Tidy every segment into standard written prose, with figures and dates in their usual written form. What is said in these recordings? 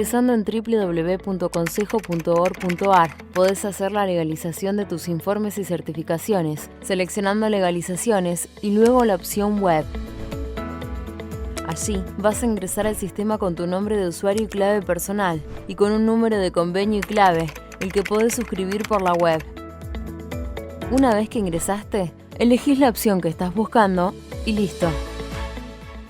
Ingresando en www.consejo.org.ar podés hacer la legalización de tus informes y certificaciones, seleccionando legalizaciones y luego la opción web. Allí vas a ingresar al sistema con tu nombre de usuario y clave personal y con un número de convenio y clave, el que podés suscribir por la web. Una vez que ingresaste, elegís la opción que estás buscando y listo.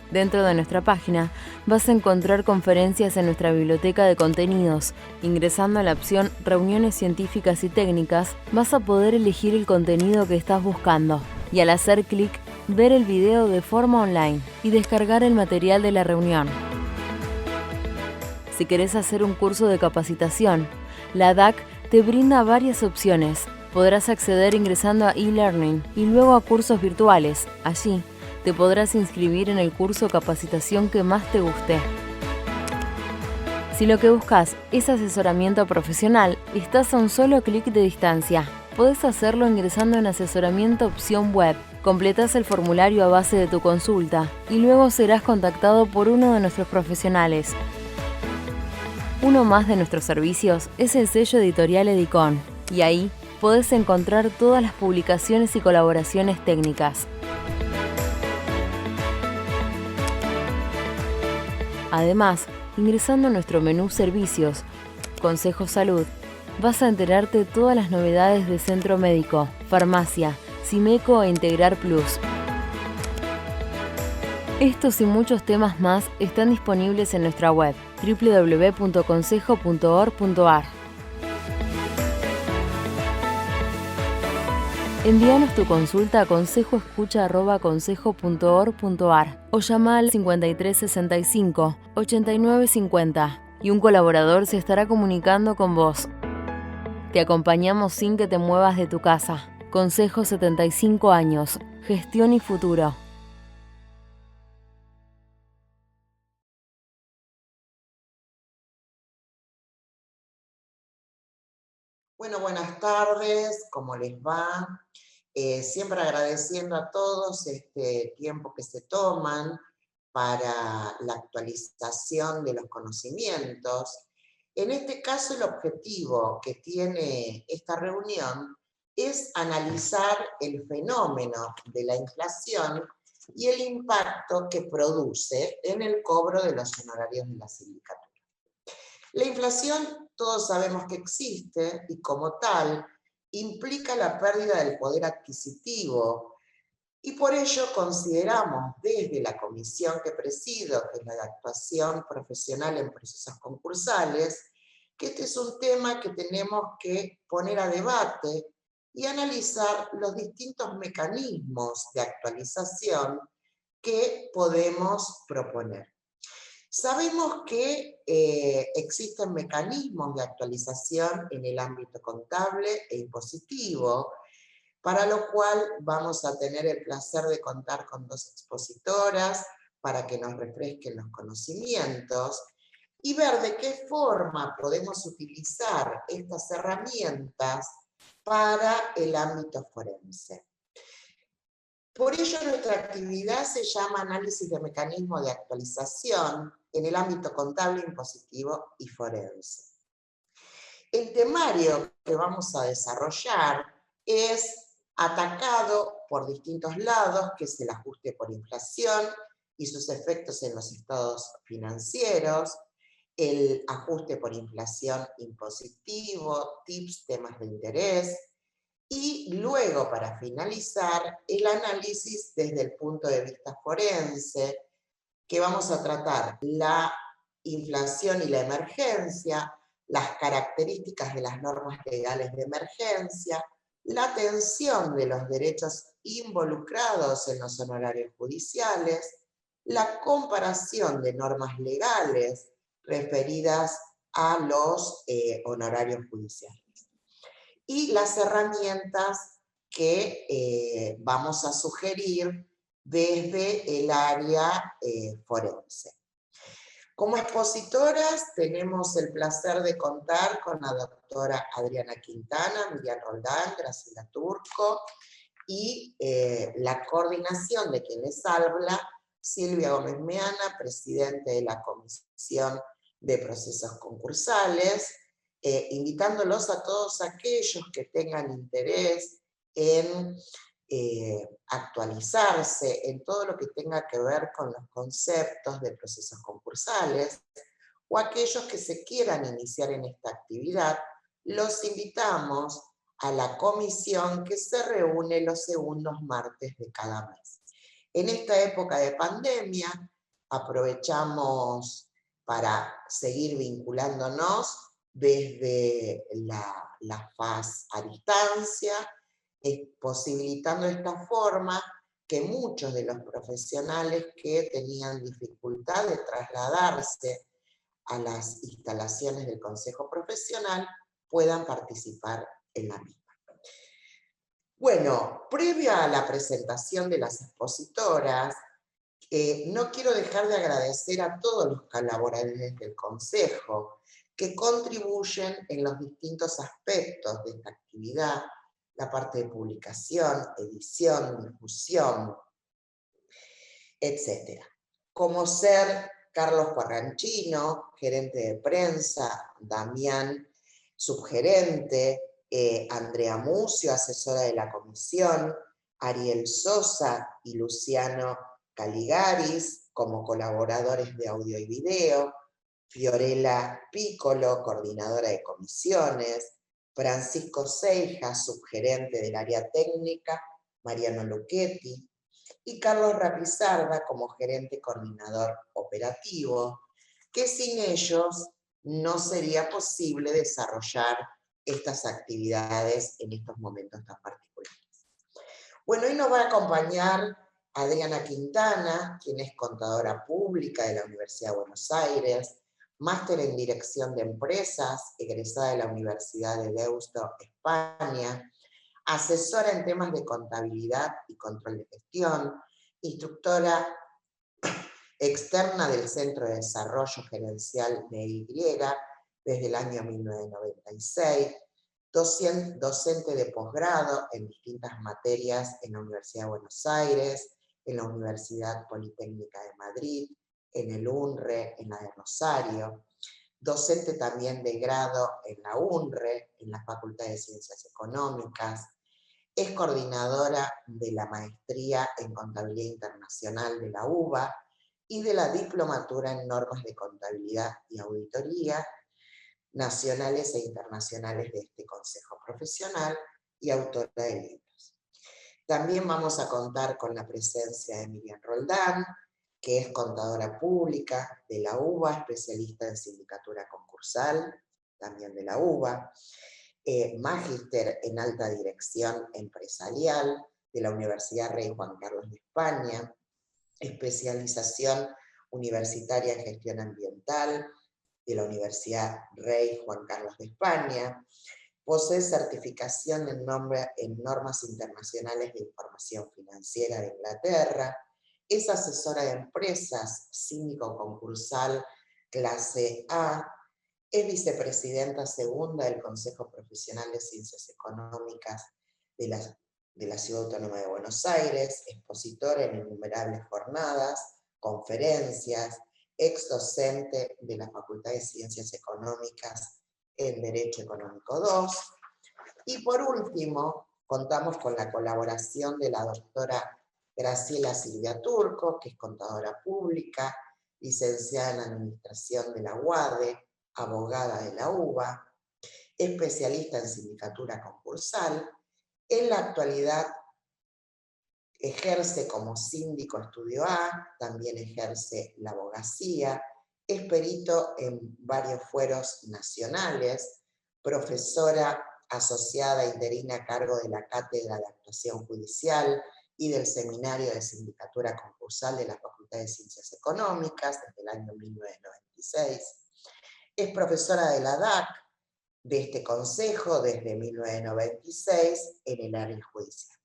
Dentro de nuestra página vas a encontrar conferencias en nuestra biblioteca de contenidos. Ingresando a la opción Reuniones científicas y técnicas, vas a poder elegir el contenido que estás buscando y al hacer clic, ver el video de forma online y descargar el material de la reunión. Si querés hacer un curso de capacitación, la DAC te brinda varias opciones. Podrás acceder ingresando a e-learning y luego a cursos virtuales. Allí te podrás inscribir en el curso o capacitación que más te guste. Si lo que buscas es asesoramiento profesional, estás a un solo clic de distancia. Podés hacerlo ingresando en Asesoramiento opción web. Completás el formulario a base de tu consulta y luego serás contactado por uno de nuestros profesionales. Uno más de nuestros servicios es el sello editorial Edicon, y ahí podés encontrar todas las publicaciones y colaboraciones técnicas. Además, ingresando a nuestro menú Servicios, Consejo Salud, vas a enterarte de todas las novedades de Centro Médico, Farmacia, Simeco e Integrar Plus. Estos y muchos temas más están disponibles en nuestra web www.consejo.org.ar. Envíanos tu consulta a consejoescucha@consejo.org.ar o llama al 5365 8950 y un colaborador se estará comunicando con vos. Te acompañamos sin que te muevas de tu casa. Consejo 75 años. Gestión y futuro. Bueno, buenas tardes, ¿cómo les va? Siempre agradeciendo a todos este tiempo que se toman para la actualización de los conocimientos. En este caso, el objetivo que tiene esta reunión es analizar el fenómeno de la inflación y el impacto que produce en el cobro de los honorarios de la sindicatura. La inflación todos sabemos que existe y como tal implica la pérdida del poder adquisitivo y por ello consideramos desde la comisión que presido, que es la de actuación profesional en procesos concursales, que este es un tema que tenemos que poner a debate y analizar los distintos mecanismos de actualización que podemos proponer. Sabemos que existen mecanismos de actualización en el ámbito contable e impositivo, para lo cual vamos a tener el placer de contar con dos expositoras para que nos refresquen los conocimientos y ver de qué forma podemos utilizar estas herramientas para el ámbito forense. Por ello, nuestra actividad se llama Análisis de Mecanismos de Actualización en el ámbito contable, impositivo y forense. El temario que vamos a desarrollar es atacado por distintos lados, que es el ajuste por inflación y sus efectos en los estados financieros, el ajuste por inflación impositivo, tips, temas de interés, y luego, para finalizar, el análisis desde el punto de vista forense, que vamos a tratar la inflación y la emergencia, las características de las normas legales de emergencia, la atención de los derechos involucrados en los honorarios judiciales, la comparación de normas legales referidas a los honorarios judiciales y las herramientas que vamos a sugerir desde el área forense. Como expositoras tenemos el placer de contar con la doctora Adriana Quintana, Miriam Roldán, Graciela Turco y la coordinación de quien les habla, Silvia Gómez Meana, presidente de la Comisión de procesos concursales, invitándolos a todos aquellos que tengan interés en actualizarse en todo lo que tenga que ver con los conceptos de procesos concursales, o aquellos que se quieran iniciar en esta actividad, los invitamos a la comisión que se reúne los segundos martes de cada mes. En esta época de pandemia, aprovechamos para seguir vinculándonos desde la faz a distancia, posibilitando esta forma que muchos de los profesionales que tenían dificultad de trasladarse a las instalaciones del Consejo Profesional puedan participar en la misma. Bueno, previa a la presentación de las expositoras, no quiero dejar de agradecer a todos los colaboradores del Consejo que contribuyen en los distintos aspectos de esta actividad, la parte de publicación, edición, difusión, etc. Como ser Carlos Parranchino, gerente de prensa, Damián, subgerente, Andrea Mucio, asesora de la comisión, Ariel Sosa y Luciano Caligaris como colaboradores de audio y video, Fiorella Piccolo, coordinadora de comisiones, Francisco Seijas, subgerente del área técnica, Mariano Lucchetti, y Carlos Rapizarda como gerente coordinador operativo, que sin ellos no sería posible desarrollar estas actividades en estos momentos tan particulares. Bueno, hoy nos va a acompañar Adriana Quintana, quien es contadora pública de la Universidad de Buenos Aires, máster en Dirección de Empresas, egresada de la Universidad de Deusto, España, asesora en temas de contabilidad y control de gestión, instructora externa del Centro de Desarrollo Gerencial de Y desde el año 1996, docente de posgrado en distintas materias en la Universidad de Buenos Aires, en la Universidad Politécnica de Madrid, en el UNRE, en la de Rosario, docente también de grado en la UNRE, en la Facultad de Ciencias Económicas, es coordinadora de la Maestría en Contabilidad Internacional de la UBA y de la Diplomatura en Normas de Contabilidad y Auditoría nacionales e internacionales de este Consejo Profesional y autora de libros. También vamos a contar con la presencia de Miriam Roldán, que es contadora pública de la UBA, especialista en sindicatura concursal, también de la UBA, magíster en alta dirección empresarial de la Universidad Rey Juan Carlos de España, especialización universitaria en gestión ambiental de la Universidad Rey Juan Carlos de España, posee certificación en normas internacionales de información financiera de Inglaterra, es asesora de empresas, síndico concursal clase A, es vicepresidenta segunda del Consejo Profesional de Ciencias Económicas de la Ciudad Autónoma de Buenos Aires, expositora en innumerables jornadas, conferencias, ex docente de la Facultad de Ciencias Económicas en Derecho Económico 2. Y por último, contamos con la colaboración de la doctora Graciela Silvia Turco, que es contadora pública, licenciada en Administración de la UADE, abogada de la UBA, especialista en sindicatura concursal. En la actualidad ejerce como síndico Estudio A, también ejerce la abogacía, es perito en varios fueros nacionales, profesora asociada interina a cargo de la Cátedra de Actuación Judicial y del Seminario de Sindicatura Concursal de la Facultad de Ciencias Económicas desde el año 1996. Es profesora de la DAC de este consejo desde 1996 en el área judicial.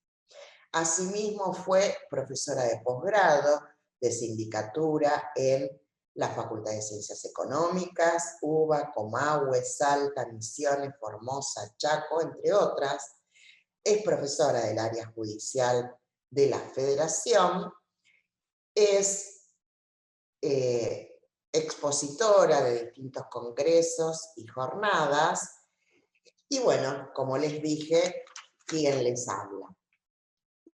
Asimismo fue profesora de posgrado de sindicatura en la Facultad de Ciencias Económicas, UBA, Comahue, Salta, Misiones, Formosa, Chaco, entre otras. Es profesora del área judicial de la Federación. Es expositora de distintos congresos y jornadas. Y bueno, como les dije, ¿quién les habla?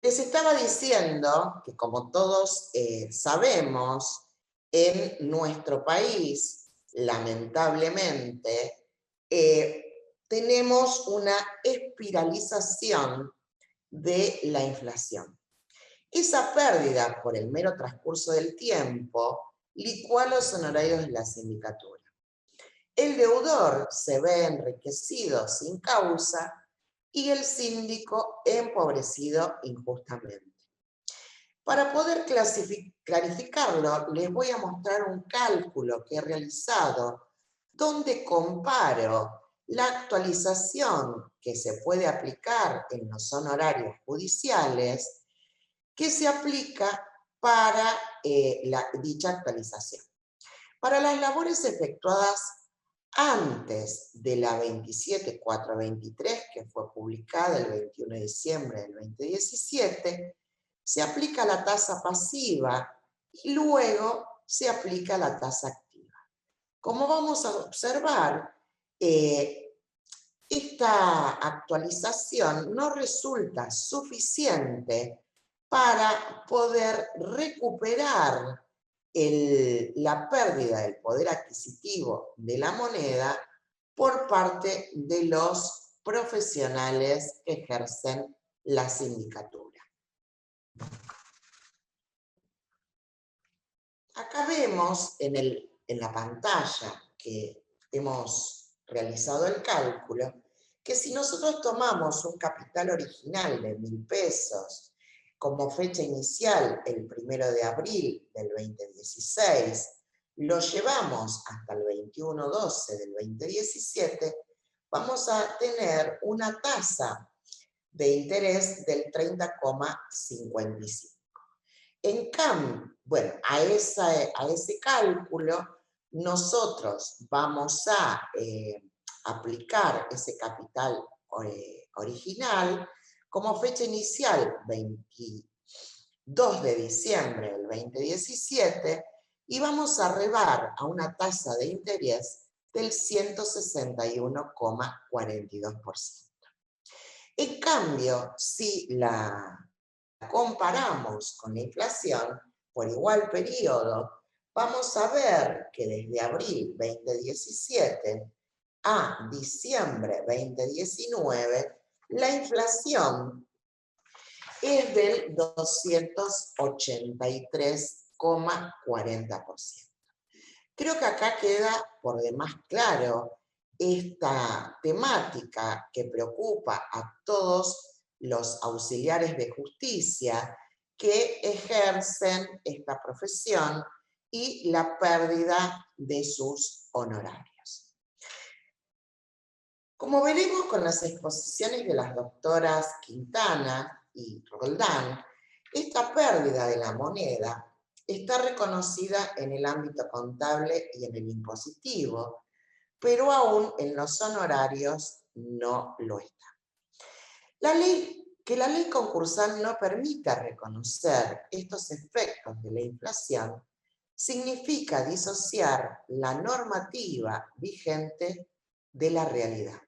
Les estaba diciendo que, como todos sabemos, en nuestro país, lamentablemente, tenemos una espiralización de la inflación. Esa pérdida por el mero transcurso del tiempo licúa los honorarios de la sindicatura. El deudor se ve enriquecido sin causa y el síndico empobrecido injustamente. Para poder clarificarlo, les voy a mostrar un cálculo que he realizado donde comparo la actualización que se puede aplicar en los honorarios judiciales que se aplica para dicha actualización. Para las labores efectuadas antes de la 27423, que fue publicada el 21 de diciembre del 2017, se aplica la tasa pasiva y luego se aplica la tasa activa. Como vamos a observar, esta actualización no resulta suficiente para poder recuperar la pérdida del poder adquisitivo de la moneda por parte de los profesionales que ejercen la sindicatura. Acá vemos en la pantalla que hemos realizado el cálculo, que si nosotros tomamos un capital original de 1.000 pesos como fecha inicial el 1 de abril del 2016, lo llevamos hasta el 21/12 del 2017, vamos a tener una tasa de interés del 30,55. En cambio, bueno, a ese cálculo nosotros vamos a aplicar ese capital original como fecha inicial 22 de diciembre del 2017 y vamos a arribar a una tasa de interés del 161,42%. En cambio, si la comparamos con la inflación por igual periodo, vamos a ver que desde abril 2017 a diciembre 2019, la inflación es del 283,40%. Creo que acá queda por demás claro esta temática que preocupa a todos los auxiliares de justicia que ejercen esta profesión y la pérdida de sus honorarios. Como veremos con las exposiciones de las doctoras Quintana y Roldán, esta pérdida de la moneda está reconocida en el ámbito contable y en el impositivo, pero aún en los honorarios no lo está. Que la ley concursal no permita reconocer estos efectos de la inflación significa disociar la normativa vigente de la realidad.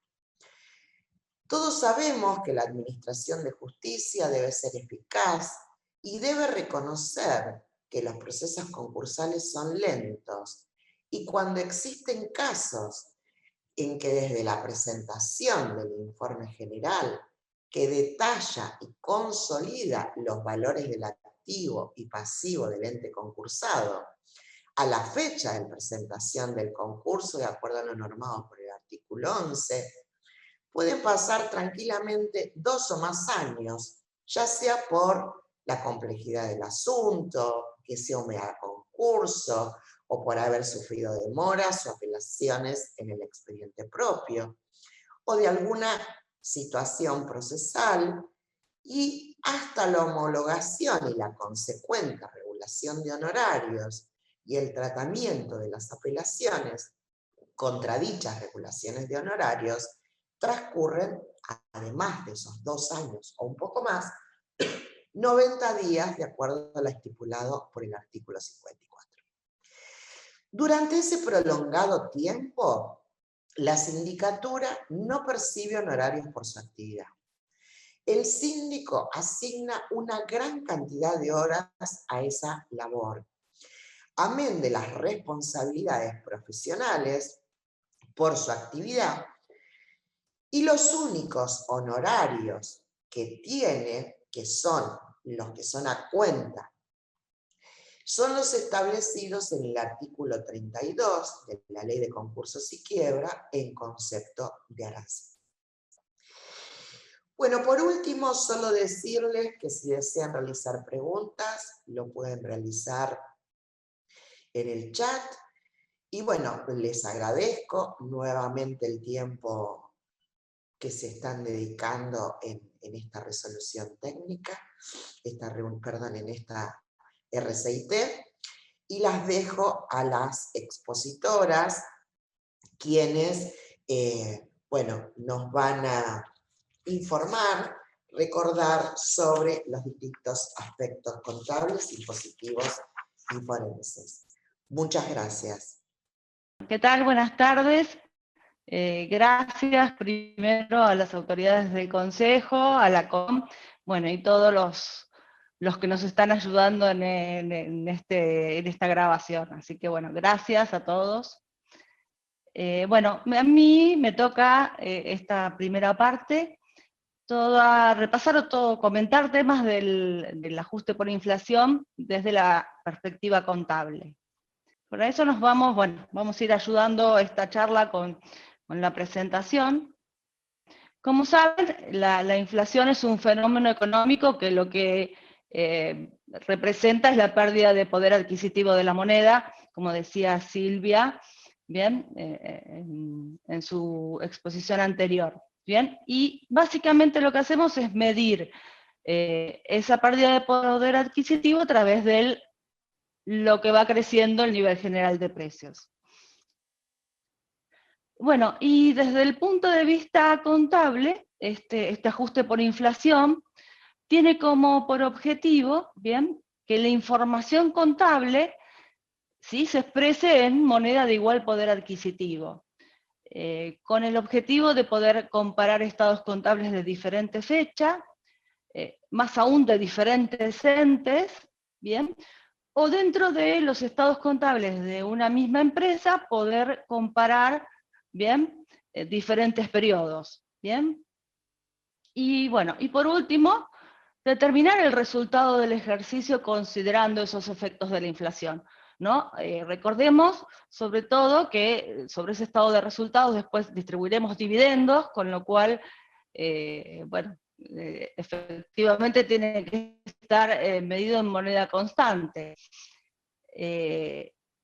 Todos sabemos que la administración de justicia debe ser eficaz y debe reconocer que los procesos concursales son lentos y cuando existen casos en que desde la presentación del informe general que detalla y consolida los valores del activo y pasivo del ente concursado a la fecha de presentación del concurso de acuerdo a lo normado por el artículo 11, pueden pasar tranquilamente 2 o más años, ya sea por la complejidad del asunto, que sea un mega concurso, o por haber sufrido demoras o apelaciones en el expediente propio, o de alguna situación procesal, y hasta la homologación y la consecuente regulación de honorarios y el tratamiento de las apelaciones contra dichas regulaciones de honorarios transcurren, además de esos 2 años o un poco más, 90 días de acuerdo a lo estipulado por el artículo 54. Durante ese prolongado tiempo, la sindicatura no percibe honorarios por su actividad. El síndico asigna una gran cantidad de horas a esa labor, amén de las responsabilidades profesionales por su actividad, y los únicos honorarios que tiene, que son los que son a cuenta, son los establecidos en el artículo 32 de la Ley de Concursos y Quiebra en concepto de arancel. Bueno, por último, solo decirles que si desean realizar preguntas, lo pueden realizar en el chat. Y bueno, les agradezco nuevamente el tiempo que se están dedicando en esta resolución técnica, en esta RCIT, y las dejo a las expositoras, quienes, bueno, nos van a informar, recordar sobre los distintos aspectos contables, impositivos y forenses. Muchas gracias. ¿Qué tal? Buenas tardes. Gracias primero a las autoridades del Consejo, a la COM, bueno, y todos los que nos están ayudando en esta grabación. Así que bueno, gracias a todos. Bueno, a mí me toca esta primera parte, comentar temas del ajuste por inflación desde la perspectiva contable. Por eso vamos a ir ayudando esta charla con la presentación. Como saben, la inflación es un fenómeno económico que lo que representa es la pérdida de poder adquisitivo de la moneda, como decía Silvia, bien, en su exposición anterior. Bien, y básicamente lo que hacemos es medir esa pérdida de poder adquisitivo a través de lo que va creciendo el nivel general de precios. Bueno, y desde el punto de vista contable, este ajuste por inflación tiene como por objetivo, bien, que la información contable, ¿sí?, se exprese en moneda de igual poder adquisitivo, con el objetivo de poder comparar estados contables de diferente fecha, más aún de diferentes entes, bien, o dentro de los estados contables de una misma empresa poder comparar, bien, diferentes periodos, bien. Y bueno, y por último, determinar el resultado del ejercicio considerando esos efectos de la inflación, ¿no? Recordemos, sobre todo, que sobre ese estado de resultados después distribuiremos dividendos, con lo cual, bueno, efectivamente tiene que estar medido en moneda constante.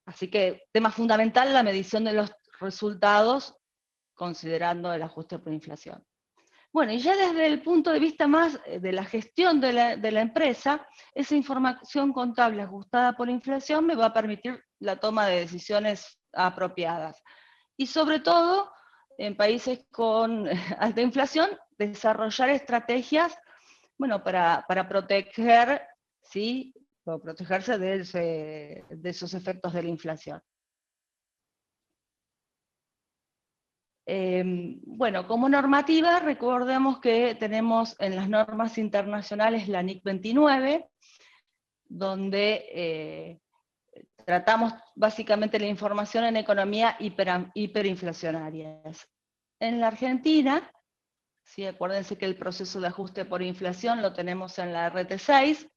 Así que tema fundamental, la medición de los resultados considerando el ajuste por inflación. Bueno, y ya desde el punto de vista más de la gestión de la empresa, esa información contable ajustada por inflación me va a permitir la toma de decisiones apropiadas. Y sobre todo, en países con alta inflación, desarrollar estrategias, bueno, para proteger, ¿sí?, o protegerse de esos efectos de la inflación. Bueno, como normativa, recordemos que tenemos en las normas internacionales la NIC 29, donde tratamos básicamente la información en economía hiperinflacionarias. En la Argentina, ¿sí?, acuérdense que el proceso de ajuste por inflación lo tenemos en la RT6,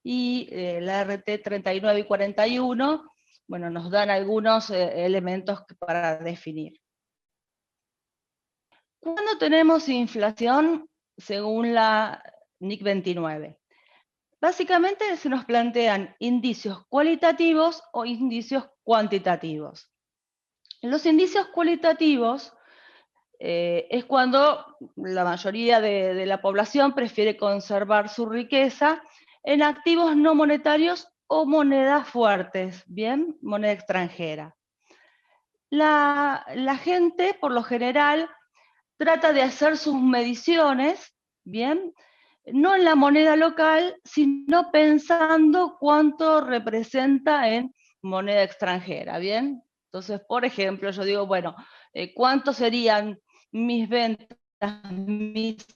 y la RT 39 y 41, bueno, nos dan algunos elementos para definir. ¿Cuándo tenemos inflación según la NIC 29? Básicamente se nos plantean indicios cualitativos o indicios cuantitativos. Los indicios cualitativos es cuando la mayoría de la población prefiere conservar su riqueza en activos no monetarios o monedas fuertes, ¿bien? Moneda extranjera. La gente, por lo general, trata de hacer sus mediciones, ¿bien?, no en la moneda local, sino pensando cuánto representa en moneda extranjera, ¿bien? Entonces, por ejemplo, yo digo, bueno, ¿cuántos serían mis ventas, mis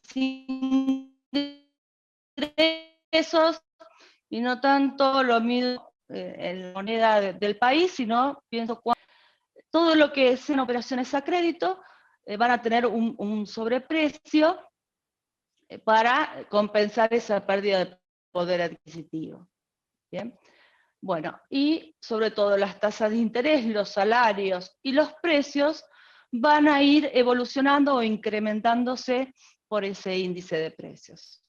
ingresos? Y no tanto lo mido en moneda del país, sino pienso todo lo que sean operaciones a crédito van a tener un sobreprecio para compensar esa pérdida de poder adquisitivo. ¿Bien? Bueno, y sobre todo las tasas de interés, los salarios y los precios van a ir evolucionando o incrementándose por ese índice de precios.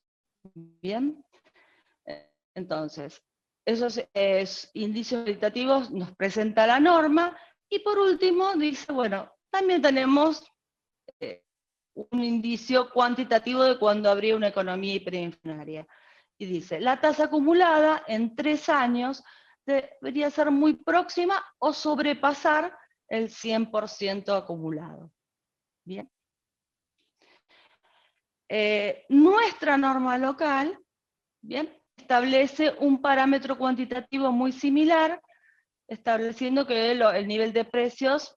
Bien, entonces, esos indicios cualitativos nos presenta la norma, y por último dice, bueno, también tenemos un indicio cuantitativo de cuando habría una economía hiperinflacionaria. Y dice, la tasa acumulada en 3 años debería ser muy próxima o sobrepasar el 100% acumulado. Bien. Nuestra norma local, bien, establece un parámetro cuantitativo muy similar, estableciendo que el nivel de precios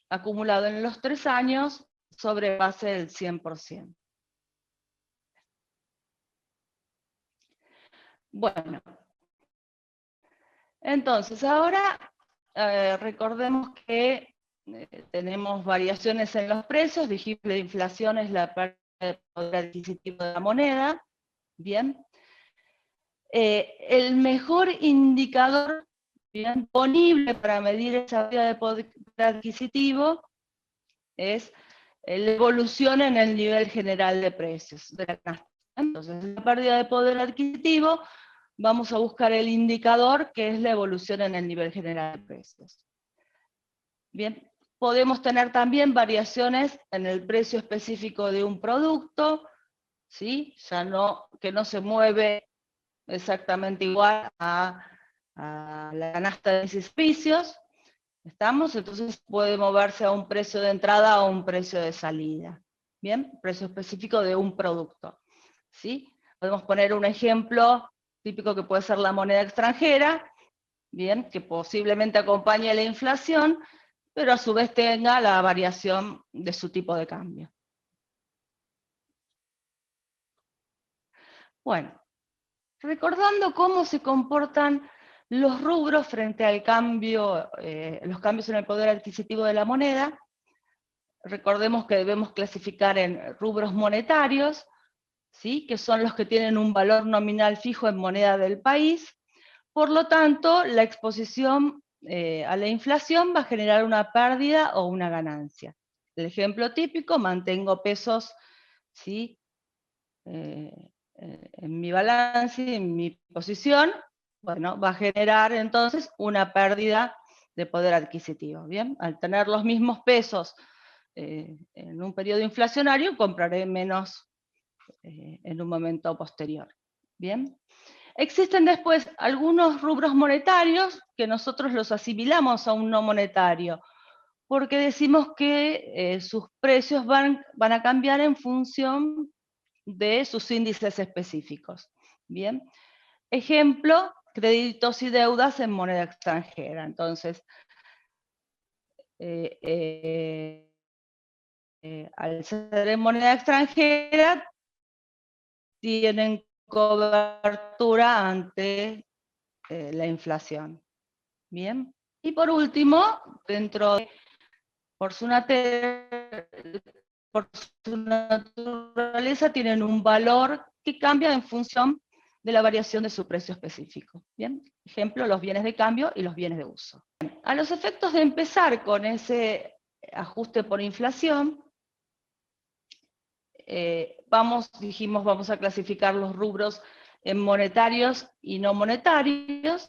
acumulado en los 3 años sobrepase el 100%. Bueno, entonces ahora recordemos que tenemos variaciones en los precios, dijimos que la inflación es la pérdida de poder adquisitivo de la moneda, bien. El mejor indicador disponible para medir esa pérdida de poder adquisitivo es la evolución en el nivel general de precios de la canasta. Entonces, la pérdida de poder adquisitivo, vamos a buscar el indicador que es la evolución en el nivel general de precios. Bien, podemos tener también variaciones en el precio específico de un producto, ¿sí? Ya no, que no se mueve exactamente igual a la canasta de servicios, ¿estamos? Entonces puede moverse a un precio de entrada o un precio de salida. ¿Bien? Precio específico de un producto. ¿Sí? Podemos poner un ejemplo típico que puede ser la moneda extranjera, ¿bien? Que posiblemente acompañe la inflación, pero a su vez tenga la variación de su tipo de cambio. Bueno, recordando cómo se comportan los rubros frente al cambio, los cambios en el poder adquisitivo de la moneda, recordemos que debemos clasificar en rubros monetarios, ¿sí? Que son los que tienen un valor nominal fijo en moneda del país. Por lo tanto, la exposición a la inflación va a generar una pérdida o una ganancia. El ejemplo típico, mantengo pesos, ¿sí? En mi balance, en mi posición, bueno, va a generar entonces una pérdida de poder adquisitivo. ¿Bien? Al tener los mismos pesos en un periodo inflacionario, compraré menos en un momento posterior. ¿Bien? Existen después algunos rubros monetarios que nosotros los asimilamos a un no monetario, porque decimos que sus precios van a cambiar en función de sus índices específicos. Bien, ejemplo, créditos y deudas en moneda extranjera. Entonces, al ser en moneda extranjera, tienen cobertura ante la inflación. Bien, y por último, por su naturaleza, tienen un valor que cambia en función de la variación de su precio específico. Bien, ejemplo, los bienes de cambio y los bienes de uso. A los efectos de empezar con ese ajuste por inflación, vamos a clasificar los rubros en monetarios y no monetarios.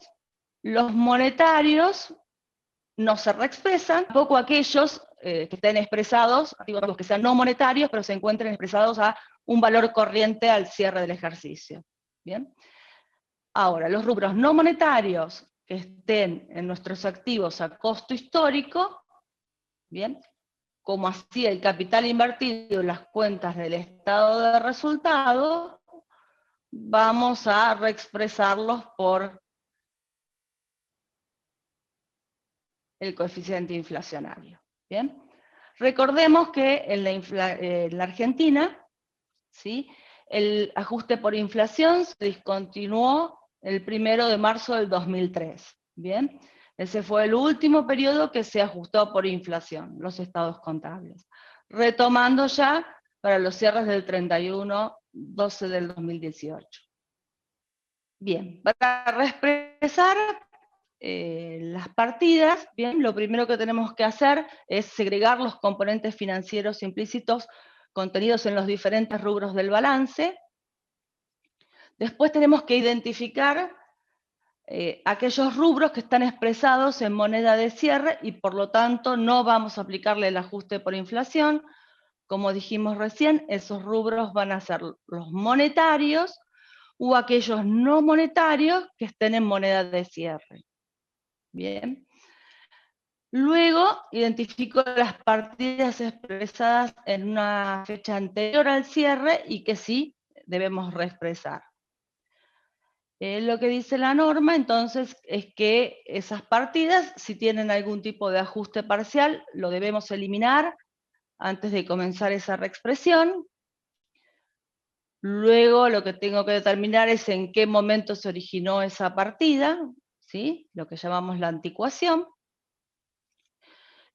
Los monetarios no se reexpresan, tampoco aquellos que estén expresados, digo, que sean no monetarios, pero se encuentren expresados a un valor corriente al cierre del ejercicio. ¿Bien? Ahora, los rubros no monetarios que estén en nuestros activos a costo histórico, ¿bien? Como así el capital invertido en las cuentas del estado de resultados, vamos a reexpresarlos por el coeficiente inflacionario. ¿Bien? Recordemos que en la Argentina, ¿sí?, el ajuste por inflación se discontinuó el 1 de marzo del 2003. ¿Bien? Ese fue el último periodo que se ajustó por inflación, los estados contables. Retomando ya para los cierres del 31/12 del 2018. Bien, para reexpresar las partidas, bien, lo primero que tenemos que hacer es segregar los componentes financieros implícitos contenidos en los diferentes rubros del balance. Después tenemos que identificar aquellos rubros que están expresados en moneda de cierre y por lo tanto no vamos a aplicarle el ajuste por inflación. Como dijimos recién, esos rubros van a ser los monetarios o aquellos no monetarios que estén en moneda de cierre. Bien. Luego identifico las partidas expresadas en una fecha anterior al cierre y que sí debemos reexpresar. Lo que dice la norma, entonces, es que esas partidas, si tienen algún tipo de ajuste parcial, lo debemos eliminar antes de comenzar esa reexpresión. Luego lo que tengo que determinar es en qué momento se originó esa partida, ¿sí?, lo que llamamos la anticuación.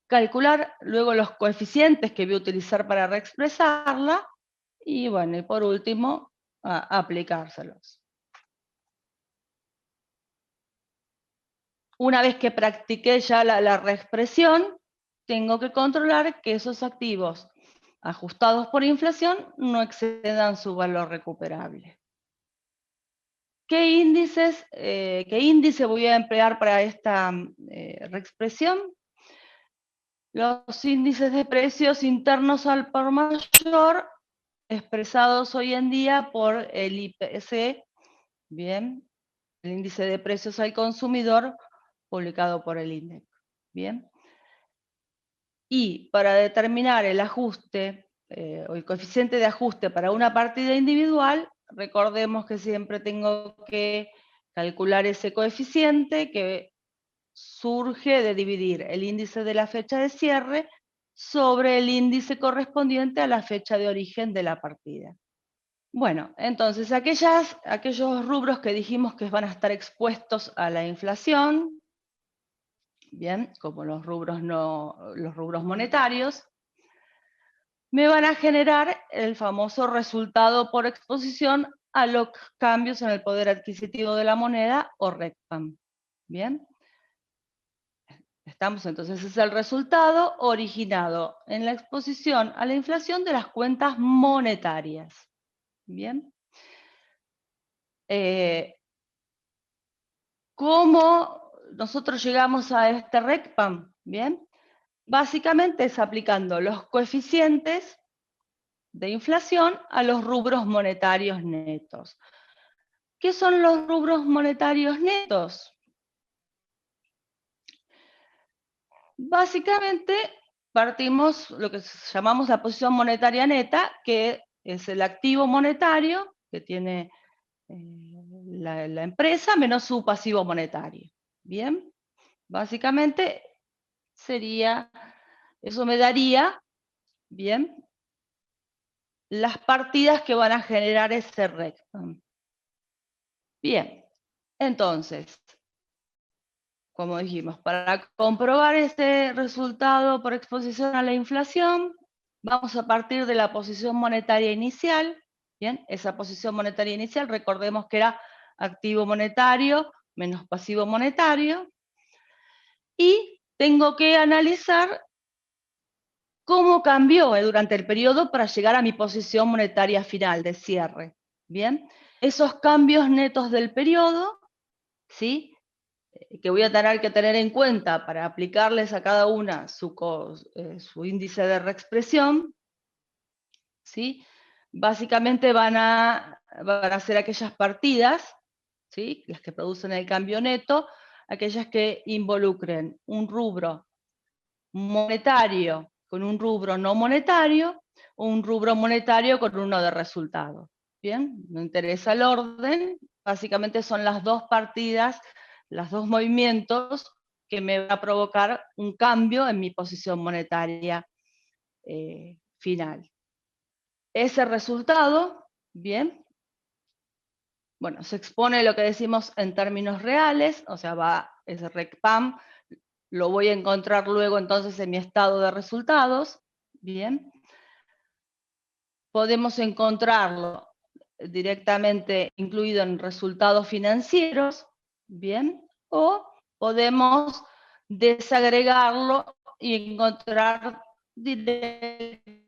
Calcular luego los coeficientes que voy a utilizar para reexpresarla, y bueno, y por último, aplicárselos. Una vez que practiqué ya la reexpresión, tengo que controlar que esos activos ajustados por inflación no excedan su valor recuperable. ¿Qué índice voy a emplear para esta reexpresión? Los índices de precios internos al por mayor, expresados hoy en día por el IPC, bien, el índice de precios al consumidor, publicado por el INDEC, bien. Y para determinar el ajuste, o el coeficiente de ajuste para una partida individual, recordemos que siempre tengo que calcular ese coeficiente que surge de dividir el índice de la fecha de cierre sobre el índice correspondiente a la fecha de origen de la partida. Bueno, entonces aquellos rubros que dijimos que van a estar expuestos a la inflación, bien, como los rubros monetarios, me van a generar el famoso resultado por exposición a los cambios en el poder adquisitivo de la moneda, o RECPAM. Bien. Entonces, ese es el resultado originado en la exposición a la inflación de las cuentas monetarias. Bien. ¿Cómo nosotros llegamos a este RECPAM? Bien. Básicamente es aplicando los coeficientes de inflación a los rubros monetarios netos. ¿Qué son los rubros monetarios netos? Básicamente partimos lo que llamamos la posición monetaria neta, que es el activo monetario que tiene la empresa menos su pasivo monetario. Bien, básicamente eso me daría, bien, las partidas que van a generar ese RECPAM. Bien, entonces, como dijimos, para comprobar este resultado por exposición a la inflación, vamos a partir de la posición monetaria inicial. Bien, esa posición monetaria inicial, recordemos que era activo monetario menos pasivo monetario. Y tengo que analizar cómo cambió durante el periodo para llegar a mi posición monetaria final de cierre. Bien, esos cambios netos del periodo, ¿sí?, que voy a tener que tener en cuenta para aplicarles a cada una su índice de reexpresión, ¿sí?, básicamente van a ser aquellas partidas, ¿sí?, las que producen el cambio neto, aquellas que involucren un rubro monetario con un rubro no monetario, o un rubro monetario con uno de resultado. Bien, no interesa el orden, básicamente son las dos partidas, los dos movimientos que me va a provocar un cambio en mi posición monetaria final. Ese resultado, bien, bueno, se expone lo que decimos en términos reales, o sea, ese RECPAM, lo voy a encontrar luego entonces en mi estado de resultados, bien. Podemos encontrarlo directamente incluido en resultados financieros, bien, o podemos desagregarlo y encontrar directamente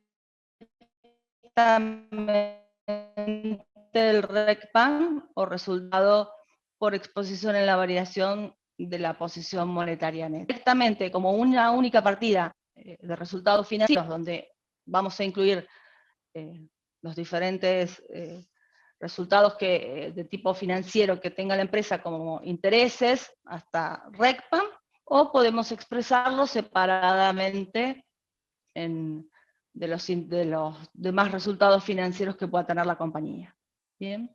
el RECPAM o resultado por exposición en la variación de la posición monetaria neta. Directamente como una única partida de resultados financieros donde vamos a incluir los diferentes resultados de tipo financiero que tenga la empresa, como intereses, hasta RECPAM, o podemos expresarlo separadamente de los demás resultados financieros que pueda tener la compañía. Bien.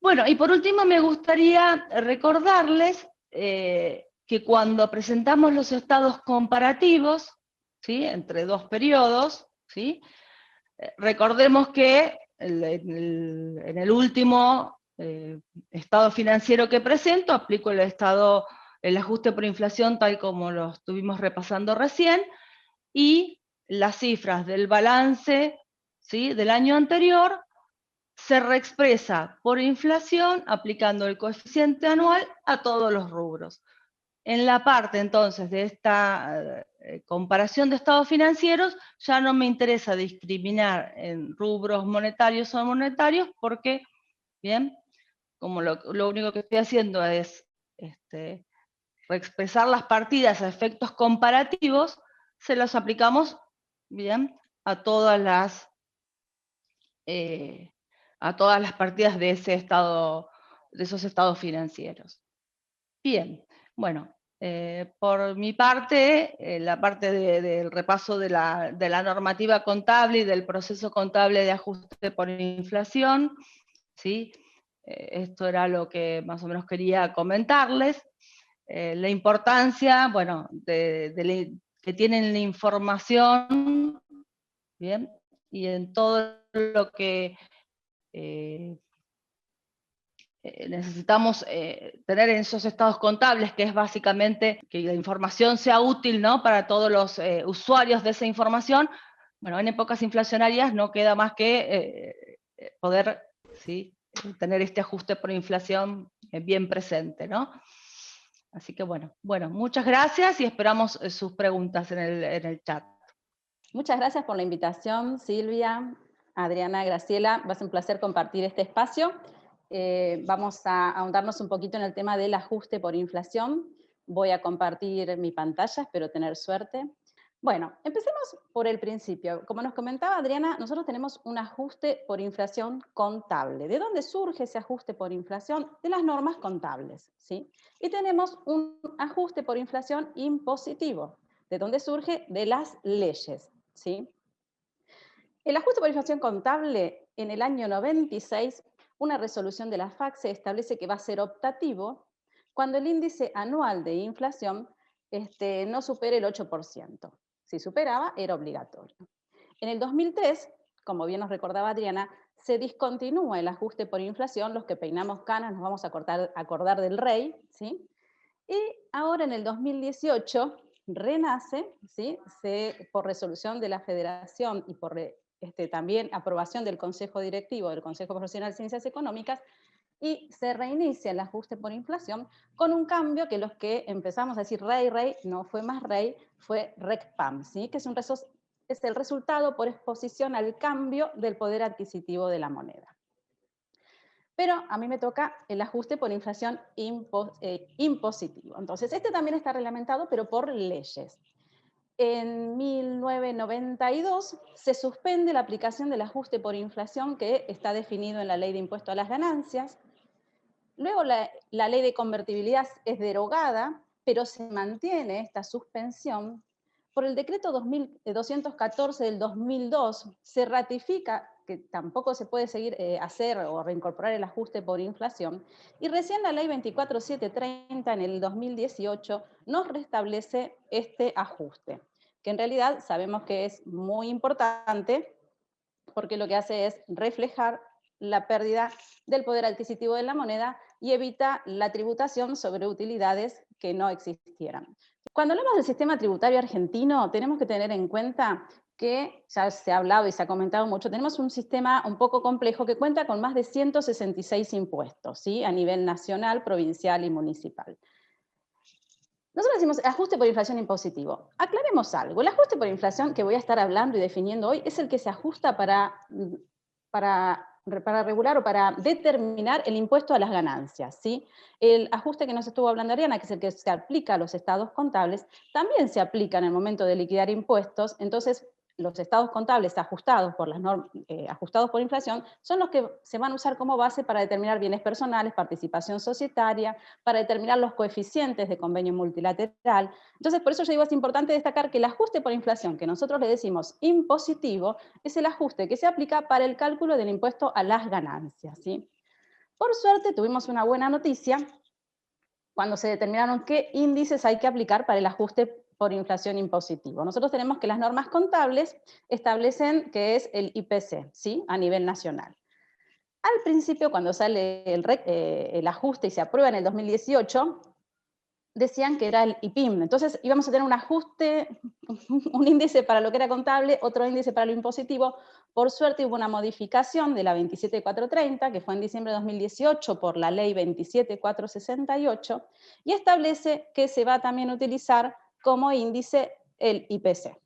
Bueno, y por último me gustaría recordarles que cuando presentamos los estados comparativos, ¿sí?, entre dos periodos, ¿sí?, recordemos que en el último estado financiero que presento, aplico el ajuste por inflación tal como lo estuvimos repasando recién, y las cifras del balance, ¿sí?, del año anterior se reexpresa por inflación aplicando el coeficiente anual a todos los rubros. En la parte entonces de esta comparación de estados financieros, ya no me interesa discriminar en rubros monetarios o no monetarios, porque, bien, como lo único que estoy haciendo es reexpresar las partidas a efectos comparativos, se los aplicamos, bien, a todas las partidas de esos estados financieros. Bien, bueno, por mi parte, la parte del repaso de la normativa contable y del proceso contable de ajuste por inflación, ¿sí? Esto era lo que más o menos quería comentarles. La importancia, bueno, que tienen la información, ¿bien? Y en todo lo que necesitamos tener en esos estados contables, que es básicamente que la información sea útil, ¿no?, para todos los usuarios de esa información. Bueno, en épocas inflacionarias no queda más que poder, ¿sí?, tener este ajuste por inflación bien presente, ¿no? Así que bueno, muchas gracias y esperamos sus preguntas en el chat. Muchas gracias por la invitación, Silvia, Adriana, Graciela. Va a ser un placer compartir este espacio. Vamos a ahondarnos un poquito en el tema del ajuste por inflación. Voy a compartir mi pantalla, espero tener suerte. Bueno, empecemos por el principio. Como nos comentaba Adriana, nosotros tenemos un ajuste por inflación contable. ¿De dónde surge ese ajuste por inflación? De las normas contables, ¿sí? Y tenemos un ajuste por inflación impositivo. ¿De dónde surge? De las leyes, ¿sí? El ajuste por inflación contable, en el año 96, una resolución de la FACSE establece que va a ser optativo cuando el índice anual de inflación no supere el 8%. Si superaba, era obligatorio. En el 2003, como bien nos recordaba Adriana, se discontinúa el ajuste por inflación. Los que peinamos canas nos vamos a acordar del rey, ¿sí? Y ahora en el 2018 renace, ¿sí?, por resolución de la Federación y por también aprobación del Consejo Directivo del Consejo Profesional de Ciencias Económicas, y se reinicia el ajuste por inflación con un cambio que los que empezamos a decir rey, no fue más rey, fue RECPAM, ¿sí?, que es el resultado por exposición al cambio del poder adquisitivo de la moneda. Pero a mí me toca el ajuste por inflación impositivo. Entonces, también está reglamentado, pero por leyes. En 1992 se suspende la aplicación del ajuste por inflación que está definido en la Ley de Impuesto a las Ganancias. Luego la Ley de Convertibilidad es derogada, pero se mantiene esta suspensión. Por el decreto 214 del 2002 se ratifica que tampoco se puede seguir hacer o reincorporar el ajuste por inflación, y recién la ley 24730 en el 2018 nos restablece este ajuste, que en realidad sabemos que es muy importante porque lo que hace es reflejar la pérdida del poder adquisitivo de la moneda y evita la tributación sobre utilidades que no existieran. Cuando hablamos del sistema tributario argentino, tenemos que tener en cuenta que, ya se ha hablado y se ha comentado mucho, tenemos un sistema un poco complejo que cuenta con más de 166 impuestos, ¿sí? A nivel nacional, provincial y municipal. Nosotros decimos ajuste por inflación impositivo. Aclaremos algo. El ajuste por inflación que voy a estar hablando y definiendo hoy es el que se ajusta para regular o para determinar el impuesto a las ganancias, ¿sí? El ajuste que nos estuvo hablando Ariana, que es el que se aplica a los estados contables, también se aplica en el momento de liquidar impuestos. Entonces, los estados contables ajustados por las ajustados por inflación son los que se van a usar como base para determinar bienes personales, participación societaria, para determinar los coeficientes de convenio multilateral. Entonces, por eso yo digo, es importante destacar que el ajuste por inflación, que nosotros le decimos impositivo, es el ajuste que se aplica para el cálculo del impuesto a las ganancias, ¿sí? Por suerte, tuvimos una buena noticia cuando se determinaron qué índices hay que aplicar para el ajuste por inflación impositivo. Nosotros tenemos que las normas contables establecen que es el IPC, ¿sí? A nivel nacional. Al principio, cuando sale el ajuste y se aprueba en el 2018, decían que era el IPIM. Entonces íbamos a tener un ajuste, un índice para lo que era contable, otro índice para lo impositivo. Por suerte hubo una modificación de la 27430, que fue en diciembre de 2018 por la ley 27468, y establece que se va también a utilizar como índice el IPC.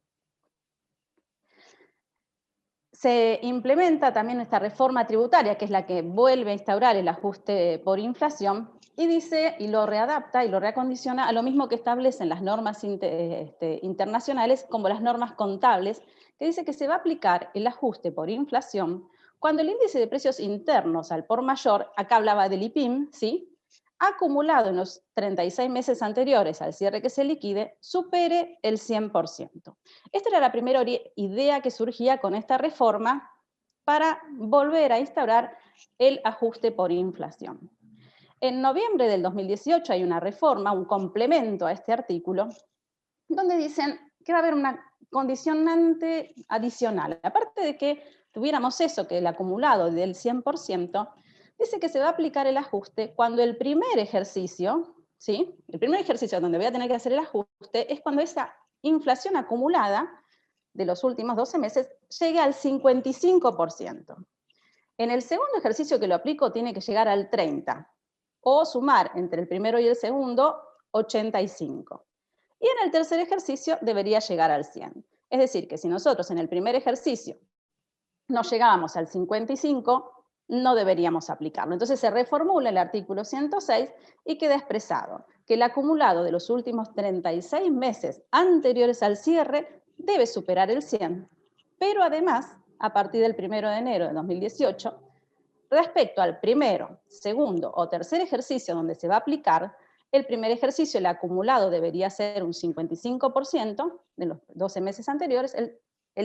Se implementa también esta reforma tributaria, que es la que vuelve a instaurar el ajuste por inflación, y dice, y lo readapta y lo reacondiciona a lo mismo que establecen las normas internacionales como las normas contables, que dice que se va a aplicar el ajuste por inflación cuando el índice de precios internos al por mayor, acá hablaba del IPIM, ¿sí?, acumulado en los 36 meses anteriores al cierre que se liquide, supere el 100%. Esta era la primera idea que surgía con esta reforma para volver a instaurar el ajuste por inflación. En noviembre del 2018 hay una reforma, un complemento a este artículo, donde dicen que va a haber una condicionante adicional. Aparte de que tuviéramos eso, que el acumulado del 100%, dice que se va a aplicar el ajuste cuando el primer ejercicio, ¿sí?, el primer ejercicio donde voy a tener que hacer el ajuste es cuando esa inflación acumulada de los últimos 12 meses llegue al 55%. En el segundo ejercicio que lo aplico tiene que llegar al 30%, o sumar entre el primero y el segundo 85%. Y en el tercer ejercicio debería llegar al 100%. Es decir, que si nosotros en el primer ejercicio no llegábamos al 55%, no deberíamos aplicarlo. Entonces se reformula el artículo 106 y queda expresado que el acumulado de los últimos 36 meses anteriores al cierre debe superar el 100%, pero además, a partir del 1 de enero de 2018, respecto al primero, segundo o tercer ejercicio donde se va a aplicar, el primer ejercicio, el acumulado debería ser un 55% de los 12 meses anteriores, el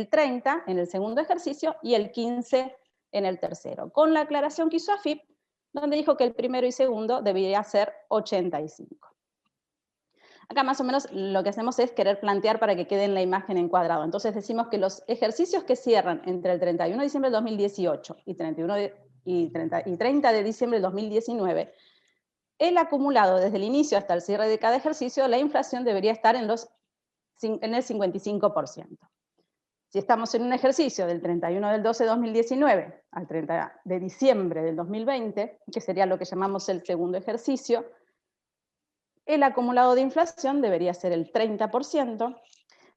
30% en el segundo ejercicio y el 15% en el tercero, con la aclaración que hizo AFIP, donde dijo que el primero y segundo debería ser 85%. Acá más o menos lo que hacemos es querer plantear para que quede en la imagen encuadrado. Entonces decimos que los ejercicios que cierran entre el 31 de diciembre del 2018 y 30 de diciembre del 2019, el acumulado desde el inicio hasta el cierre de cada ejercicio, la inflación debería estar en el 55%. Si estamos en un ejercicio del 31 del 12 de 2019 al 30 de diciembre del 2020, que sería lo que llamamos el segundo ejercicio, el acumulado de inflación debería ser el 30%.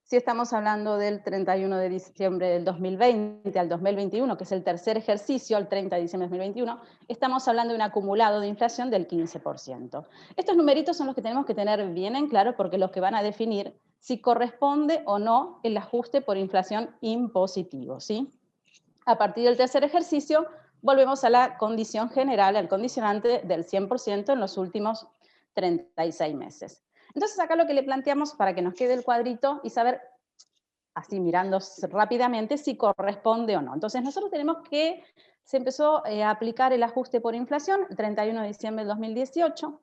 Si estamos hablando del 31 de diciembre del 2020 al 2021, que es el tercer ejercicio, al 30 de diciembre del 2021, estamos hablando de un acumulado de inflación del 15%. Estos numeritos son los que tenemos que tener bien en claro porque los que van a definir si corresponde o no el ajuste por inflación impositivo, ¿sí? A partir del tercer ejercicio, volvemos a la condición general, al condicionante del 100% en los últimos 36 meses. Entonces acá lo que le planteamos para que nos quede el cuadrito y saber así mirando rápidamente si corresponde o no. Entonces nosotros tenemos que, se empezó a aplicar el ajuste por inflación el 31 de diciembre del 2018,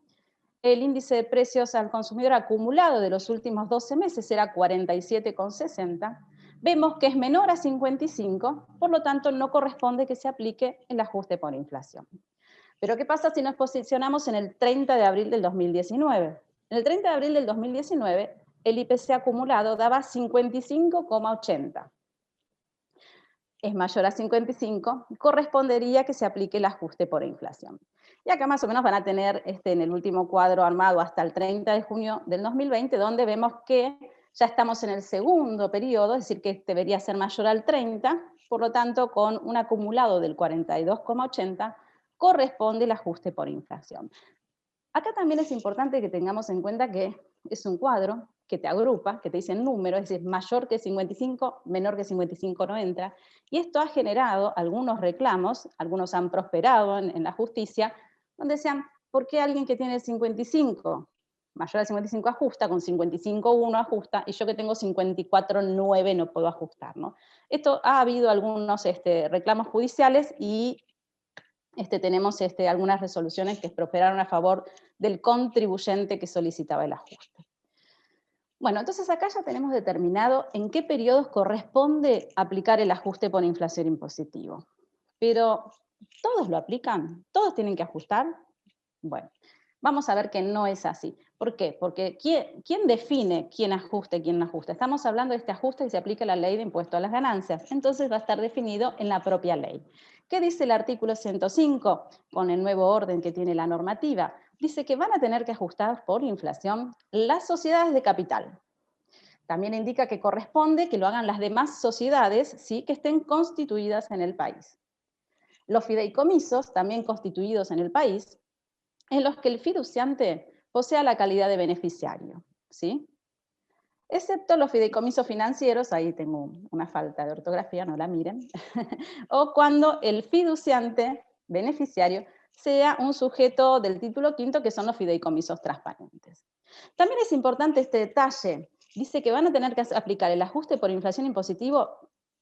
el índice de precios al consumidor acumulado de los últimos 12 meses era 47,60, vemos que es menor a 55, por lo tanto no corresponde que se aplique el ajuste por inflación. Pero ¿qué pasa si nos posicionamos en el 30 de abril del 2019? En el 30 de abril del 2019, el IPC acumulado daba 55,80. Es mayor a 55, correspondería que se aplique el ajuste por inflación. Y acá más o menos van a tener en el último cuadro armado hasta el 30 de junio del 2020, donde vemos que ya estamos en el segundo periodo, es decir, que debería ser mayor al 30, por lo tanto, con un acumulado del 42,80, corresponde el ajuste por inflación. Acá también es importante que tengamos en cuenta que es un cuadro que te agrupa, que te dice número, es decir, mayor que 55, menor que 55 no entra, y esto ha generado algunos reclamos, algunos han prosperado en la justicia, donde decían, ¿por qué alguien que tiene 55, mayor a 55 ajusta, con 55,1 ajusta, y yo que tengo 54,9 no puedo ajustar, ¿no? Esto ha habido algunos reclamos judiciales y tenemos algunas resoluciones que prosperaron a favor del contribuyente que solicitaba el ajuste. Bueno, entonces acá ya tenemos determinado en qué periodos corresponde aplicar el ajuste por inflación impositivo. Pero, ¿todos lo aplican? ¿Todos tienen que ajustar? Bueno, vamos a ver que no es así. ¿Por qué? Porque ¿quién define quién ajusta y quién no ajusta? Estamos hablando de este ajuste y se aplica la ley de impuesto a las ganancias. Entonces va a estar definido en la propia ley. ¿Qué dice el artículo 105 con el nuevo orden que tiene la normativa? Dice que van a tener que ajustar por inflación las sociedades de capital. También indica que corresponde que lo hagan las demás sociedades, ¿sí?, que estén constituidas en el país. Los fideicomisos, también constituidos en el país, en los que el fiduciante posea la calidad de beneficiario, ¿sí? Excepto los fideicomisos financieros, ahí tengo una falta de ortografía, no la miren, o cuando el fiduciante beneficiario sea un sujeto del título quinto, que son los fideicomisos transparentes. También es importante este detalle, dice que van a tener que aplicar el ajuste por inflación impositivo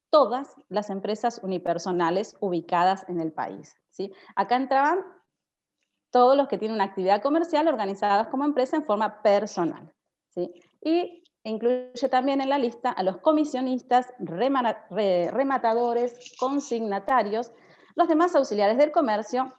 todas las empresas unipersonales ubicadas en el país, ¿sí? Acá entraban todos los que tienen una actividad comercial organizadas como empresa en forma personal, ¿sí? Y incluye también en la lista a los comisionistas, rematadores, consignatarios, los demás auxiliares del comercio,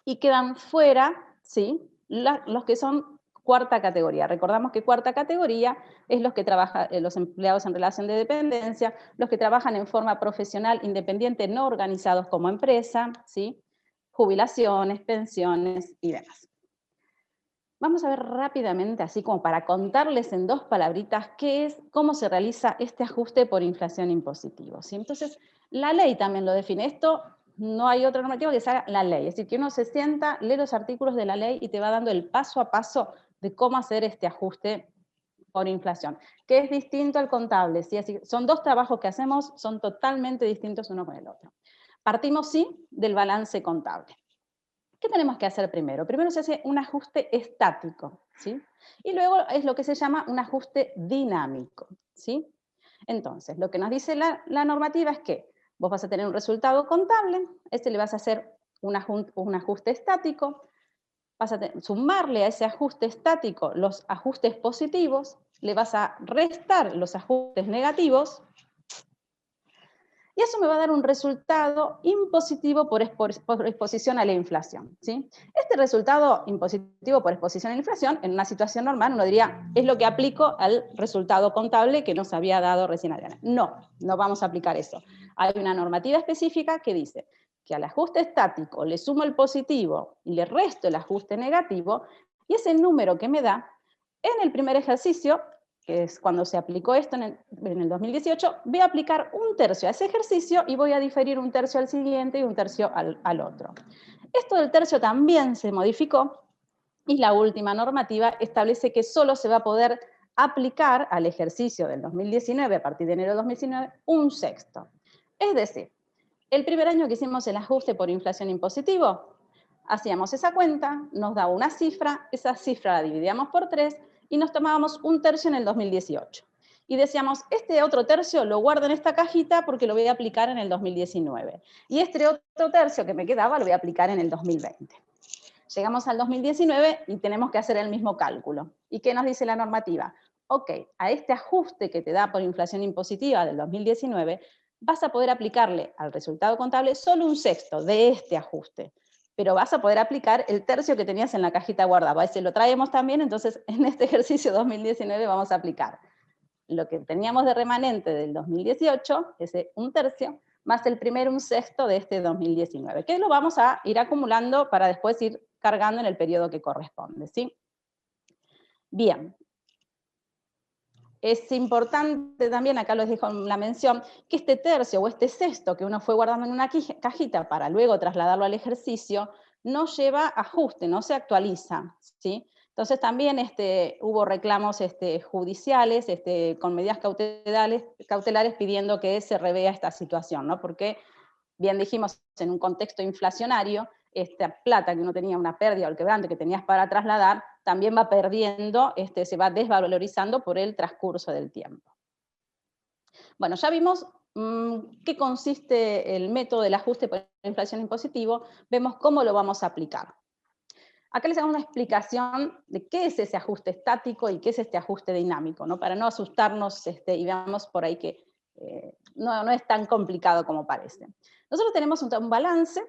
y quedan fuera, ¿sí?, los que son cuarta categoría. Recordamos que cuarta categoría es los que trabajan, los empleados en relación de dependencia, los que trabajan en forma profesional independiente no organizados como empresa, ¿sí?, jubilaciones, pensiones y demás. Vamos a ver rápidamente, así como para contarles en dos palabritas, cómo se realiza este ajuste por inflación impositivo, ¿sí? Entonces, la ley también lo define. Esto no hay otra normativa que sea la ley. Es decir, que uno se sienta, lee los artículos de la ley y te va dando el paso a paso de cómo hacer este ajuste por inflación, que es distinto al contable, ¿sí? Así, son dos trabajos que hacemos, son totalmente distintos uno con el otro. Partimos, sí, del balance contable. ¿Qué tenemos que hacer primero? Primero se hace un ajuste estático, ¿sí? Y luego es lo que se llama un ajuste dinámico, ¿sí? Entonces, lo que nos dice la normativa es que vos vas a tener un resultado contable, le vas a hacer un ajuste estático, vas a sumarle a ese ajuste estático los ajustes positivos, le vas a restar los ajustes negativos, y eso me va a dar un resultado impositivo por exposición a la inflación, ¿sí? Este resultado impositivo por exposición a la inflación, en una situación normal, uno diría, es lo que aplico al resultado contable que nos había dado recién Adriana. No, no vamos a aplicar eso. Hay una normativa específica que dice que al ajuste estático le sumo el positivo y le resto el ajuste negativo, y ese número que me da, en el primer ejercicio, que es cuando se aplicó esto en el 2018, voy a aplicar un tercio a ese ejercicio y voy a diferir un tercio al siguiente y un tercio al otro. Esto del tercio también se modificó y la última normativa establece que solo se va a poder aplicar al ejercicio del 2019, a partir de enero de 2019, un sexto. Es decir, el primer año que hicimos el ajuste por inflación impositivo, hacíamos esa cuenta, nos daba una cifra, esa cifra la dividíamos por 3, y nos tomábamos un tercio en el 2018. y decíamos, este otro tercio lo guardo en esta cajita porque lo voy a aplicar en el 2019. Y este otro tercio que me quedaba lo voy a aplicar en el 2020. Llegamos al 2019 y tenemos que hacer el mismo cálculo. ¿Y qué nos dice la normativa? Ok, a este ajuste que te da por inflación impositiva del 2019, vas a poder aplicarle al resultado contable solo un sexto de este ajuste, pero vas a poder aplicar el tercio que tenías en la cajita guardada. Ese lo traemos también, entonces en este ejercicio 2019 vamos a aplicar lo que teníamos de remanente del 2018, ese un tercio, más el primer un sexto de este 2019, que lo vamos a ir acumulando para después ir cargando en el periodo que corresponde, ¿sí? Bien. Es importante también, acá les dejo la mención, que este tercio o este sexto que uno fue guardando en una cajita para luego trasladarlo al ejercicio, no lleva ajuste, no se actualiza, ¿sí? Entonces también hubo reclamos judiciales con medidas cautelares pidiendo que se revea esta situación, ¿no? Porque, bien dijimos, en un contexto inflacionario, esta plata que uno tenía una pérdida o el quebrante que tenías para trasladar, también va perdiendo, se va desvalorizando por el transcurso del tiempo. Bueno, ya vimos qué consiste el método del ajuste por inflación impositivo, vemos cómo lo vamos a aplicar. Acá les hago una explicación de qué es ese ajuste estático y qué es este ajuste dinámico, ¿no? Para no asustarnos y veamos por ahí que no es tan complicado como parece. Nosotros tenemos un balance.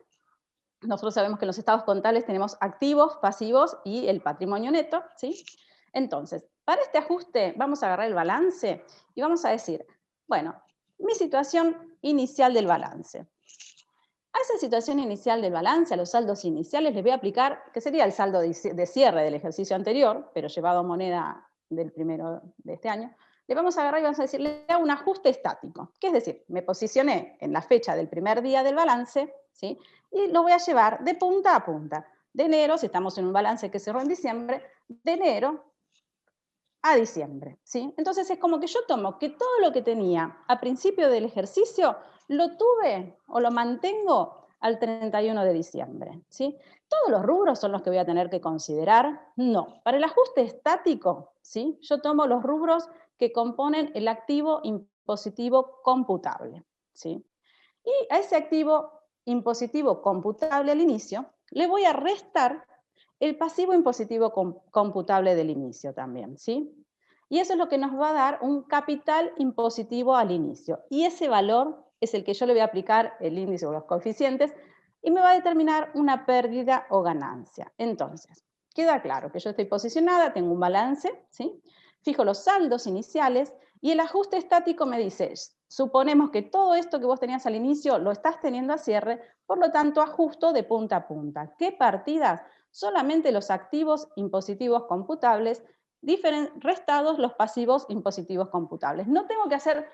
Nosotros sabemos que en los estados contables tenemos activos, pasivos y el patrimonio neto, ¿sí? Entonces, para este ajuste vamos a agarrar el balance y vamos a decir, bueno, mi situación inicial del balance. A esa situación inicial del balance, a los saldos iniciales, les voy a aplicar, que sería el saldo de cierre del ejercicio anterior, pero llevado a moneda del primero de este año, le vamos a agarrar y vamos a decir, le hago un ajuste estático, que es decir, me posicioné en la fecha del primer día del balance, ¿sí? Y lo voy a llevar de punta a punta. De enero, si estamos en un balance que cerró en diciembre, de enero a diciembre, ¿sí? Entonces es como que yo tomo que todo lo que tenía a principio del ejercicio lo tuve o lo mantengo al 31 de diciembre, ¿sí? ¿Todos los rubros son los que voy a tener que considerar? No. Para el ajuste estático, ¿sí? Yo tomo los rubros que componen el activo impositivo computable, ¿sí? Y a ese activo impositivo computable al inicio le voy a restar el pasivo impositivo computable del inicio también, ¿sí? Y eso es lo que nos va a dar un capital impositivo al inicio. Y ese valor es el que yo le voy a aplicar el índice o los coeficientes y me va a determinar una pérdida o ganancia. Entonces, queda claro que yo estoy posicionada, tengo un balance, ¿sí? Fijo los saldos iniciales y el ajuste estático me dice, suponemos que todo esto que vos tenías al inicio lo estás teniendo a cierre, por lo tanto ajusto de punta a punta. ¿Qué partidas? Solamente los activos impositivos computables, restados los pasivos impositivos computables. No tengo que hacer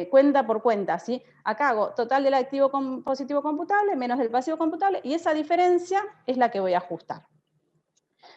cuenta por cuenta, ¿sí? Acá hago total del activo positivo computable menos del pasivo computable y esa diferencia es la que voy a ajustar.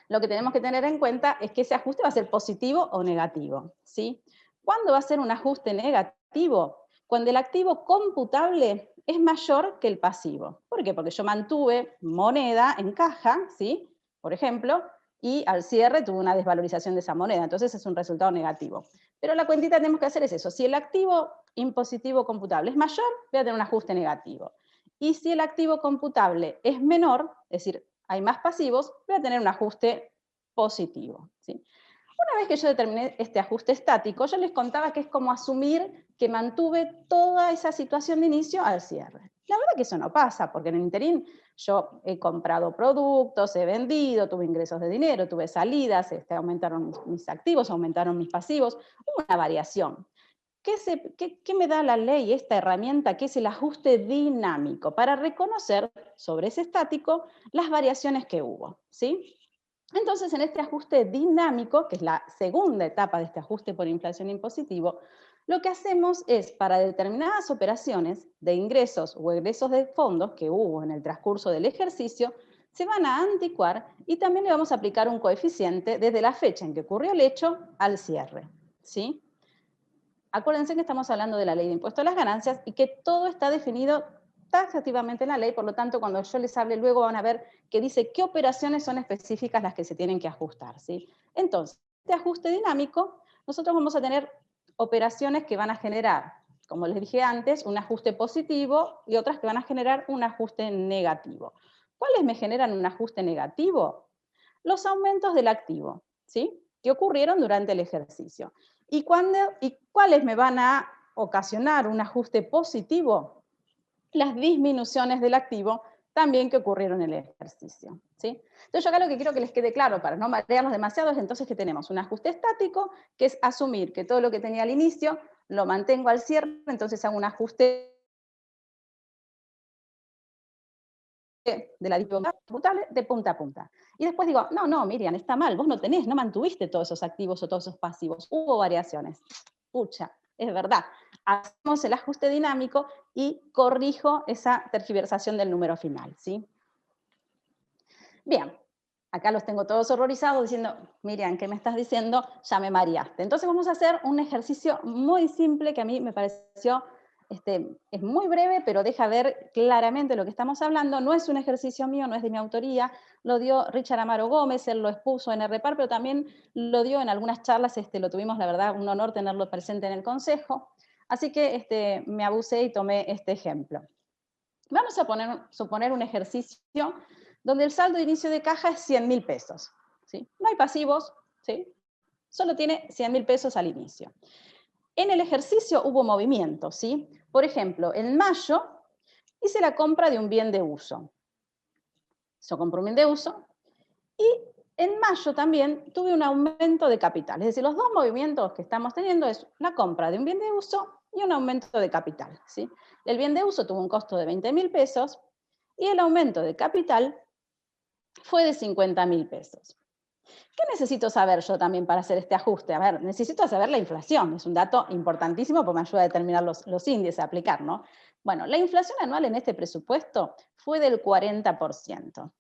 Lo que tenemos que tener en cuenta es que ese ajuste va a ser positivo o negativo, ¿sí? ¿Cuándo va a ser un ajuste negativo? Cuando el activo computable es mayor que el pasivo. ¿Por qué? Porque yo mantuve moneda en caja, ¿sí? Por ejemplo, y al cierre tuve una desvalorización de esa moneda, entonces es un resultado negativo. Pero la cuentita que tenemos que hacer es eso, si el activo impositivo computable es mayor, voy a tener un ajuste negativo. Y si el activo computable es menor, es decir, hay más pasivos, voy a tener un ajuste positivo, ¿sí? Una vez que yo determiné este ajuste estático, yo les contaba que es como asumir que mantuve toda esa situación de inicio al cierre. La verdad que eso no pasa, porque en el interín yo he comprado productos, he vendido, tuve ingresos de dinero, tuve salidas, aumentaron mis activos, aumentaron mis pasivos, hubo una variación. ¿Qué me da la ley, esta herramienta, que es el ajuste dinámico, para reconocer sobre ese estático las variaciones que hubo, ¿sí? Entonces, en este ajuste dinámico, que es la segunda etapa de este ajuste por inflación impositivo, lo que hacemos es, para determinadas operaciones de ingresos o egresos de fondos que hubo en el transcurso del ejercicio, se van a anticuar y también le vamos a aplicar un coeficiente desde la fecha en que ocurrió el hecho al cierre, ¿sí? Acuérdense que estamos hablando de la ley de impuesto a las ganancias y que todo está definido taxativamente en la ley, por lo tanto, cuando yo les hable luego van a ver que dice qué operaciones son específicas las que se tienen que ajustar, ¿sí? Entonces, este ajuste dinámico, nosotros vamos a tener operaciones que van a generar, como les dije antes, un ajuste positivo y otras que van a generar un ajuste negativo. ¿Cuáles me generan un ajuste negativo? Los aumentos del activo, ¿sí?, que ocurrieron durante el ejercicio. ¿Y cuáles me van a ocasionar un ajuste positivo? Las disminuciones del activo también que ocurrieron en el ejercicio, ¿sí? Entonces yo acá lo que quiero que les quede claro, para no marearnos demasiado, es entonces que tenemos un ajuste estático, que es asumir que todo lo que tenía al inicio lo mantengo al cierre, entonces hago un ajuste de la distribución computable de punta a punta. Y después digo, no, Miriam, está mal, vos no mantuviste todos esos activos o todos esos pasivos, hubo variaciones. Pucha, es verdad. Hacemos el ajuste dinámico y corrijo esa tergiversación del número final, ¿sí? Bien, acá los tengo todos horrorizados diciendo, Miriam, ¿qué me estás diciendo? Ya me mareaste. Entonces vamos a hacer un ejercicio muy simple que a mí me pareció, es muy breve, pero deja ver claramente lo que estamos hablando. No es un ejercicio mío, no es de mi autoría, lo dio Richard Amaro Gómez, él lo expuso en RPAR, pero también lo dio en algunas charlas, lo tuvimos, la verdad, un honor tenerlo presente en el consejo. Así que me abusé y tomé este ejemplo. Vamos a suponer un ejercicio donde el saldo de inicio de caja es 100.000 pesos. ¿Sí? No hay pasivos, ¿sí? Solo tiene 100.000 pesos al inicio. En el ejercicio hubo movimiento, ¿sí? Por ejemplo, en mayo hice la compra de un bien de uso. Yo compro un bien de uso y en mayo también tuve un aumento de capital. Es decir, los dos movimientos que estamos teniendo es la compra de un bien de uso y un aumento de capital, ¿sí? El bien de uso tuvo un costo de 20.000 pesos y el aumento de capital fue de 50.000 pesos. ¿Qué necesito saber yo también para hacer este ajuste? A ver, necesito saber la inflación, es un dato importantísimo porque me ayuda a determinar los índices a aplicar, ¿no? Bueno, la inflación anual en este presupuesto fue del 40%.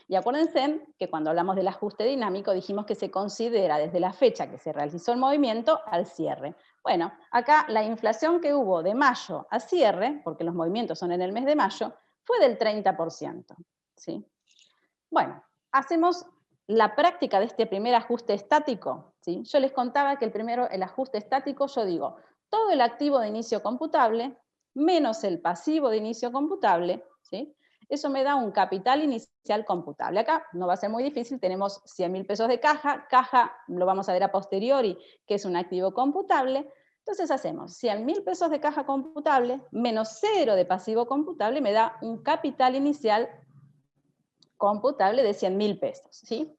Y acuérdense que cuando hablamos del ajuste dinámico dijimos que se considera desde la fecha que se realizó el movimiento al cierre. Bueno, acá la inflación que hubo de mayo a cierre, porque los movimientos son en el mes de mayo, fue del 30%. ¿Sí? Bueno, hacemos la práctica de este primer ajuste estático. ¿Sí? Yo les contaba que el ajuste estático, yo digo, todo el activo de inicio computable menos el pasivo de inicio computable, ¿sí? Eso me da un capital inicial computable. Acá no va a ser muy difícil, tenemos 100.000 pesos de caja lo vamos a ver a posteriori, que es un activo computable. Entonces hacemos 100.000 pesos de caja computable menos 0 de pasivo computable, me da un capital inicial computable de 100.000 pesos. ¿Sí?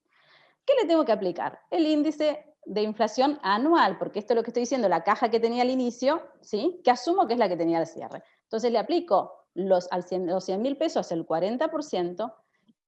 ¿Qué le tengo que aplicar? El índice de inflación anual, porque esto es lo que estoy diciendo, la caja que tenía al inicio, ¿sí? Que asumo que es la que tenía al cierre. Entonces le aplico los 100.000 pesos, el 40%,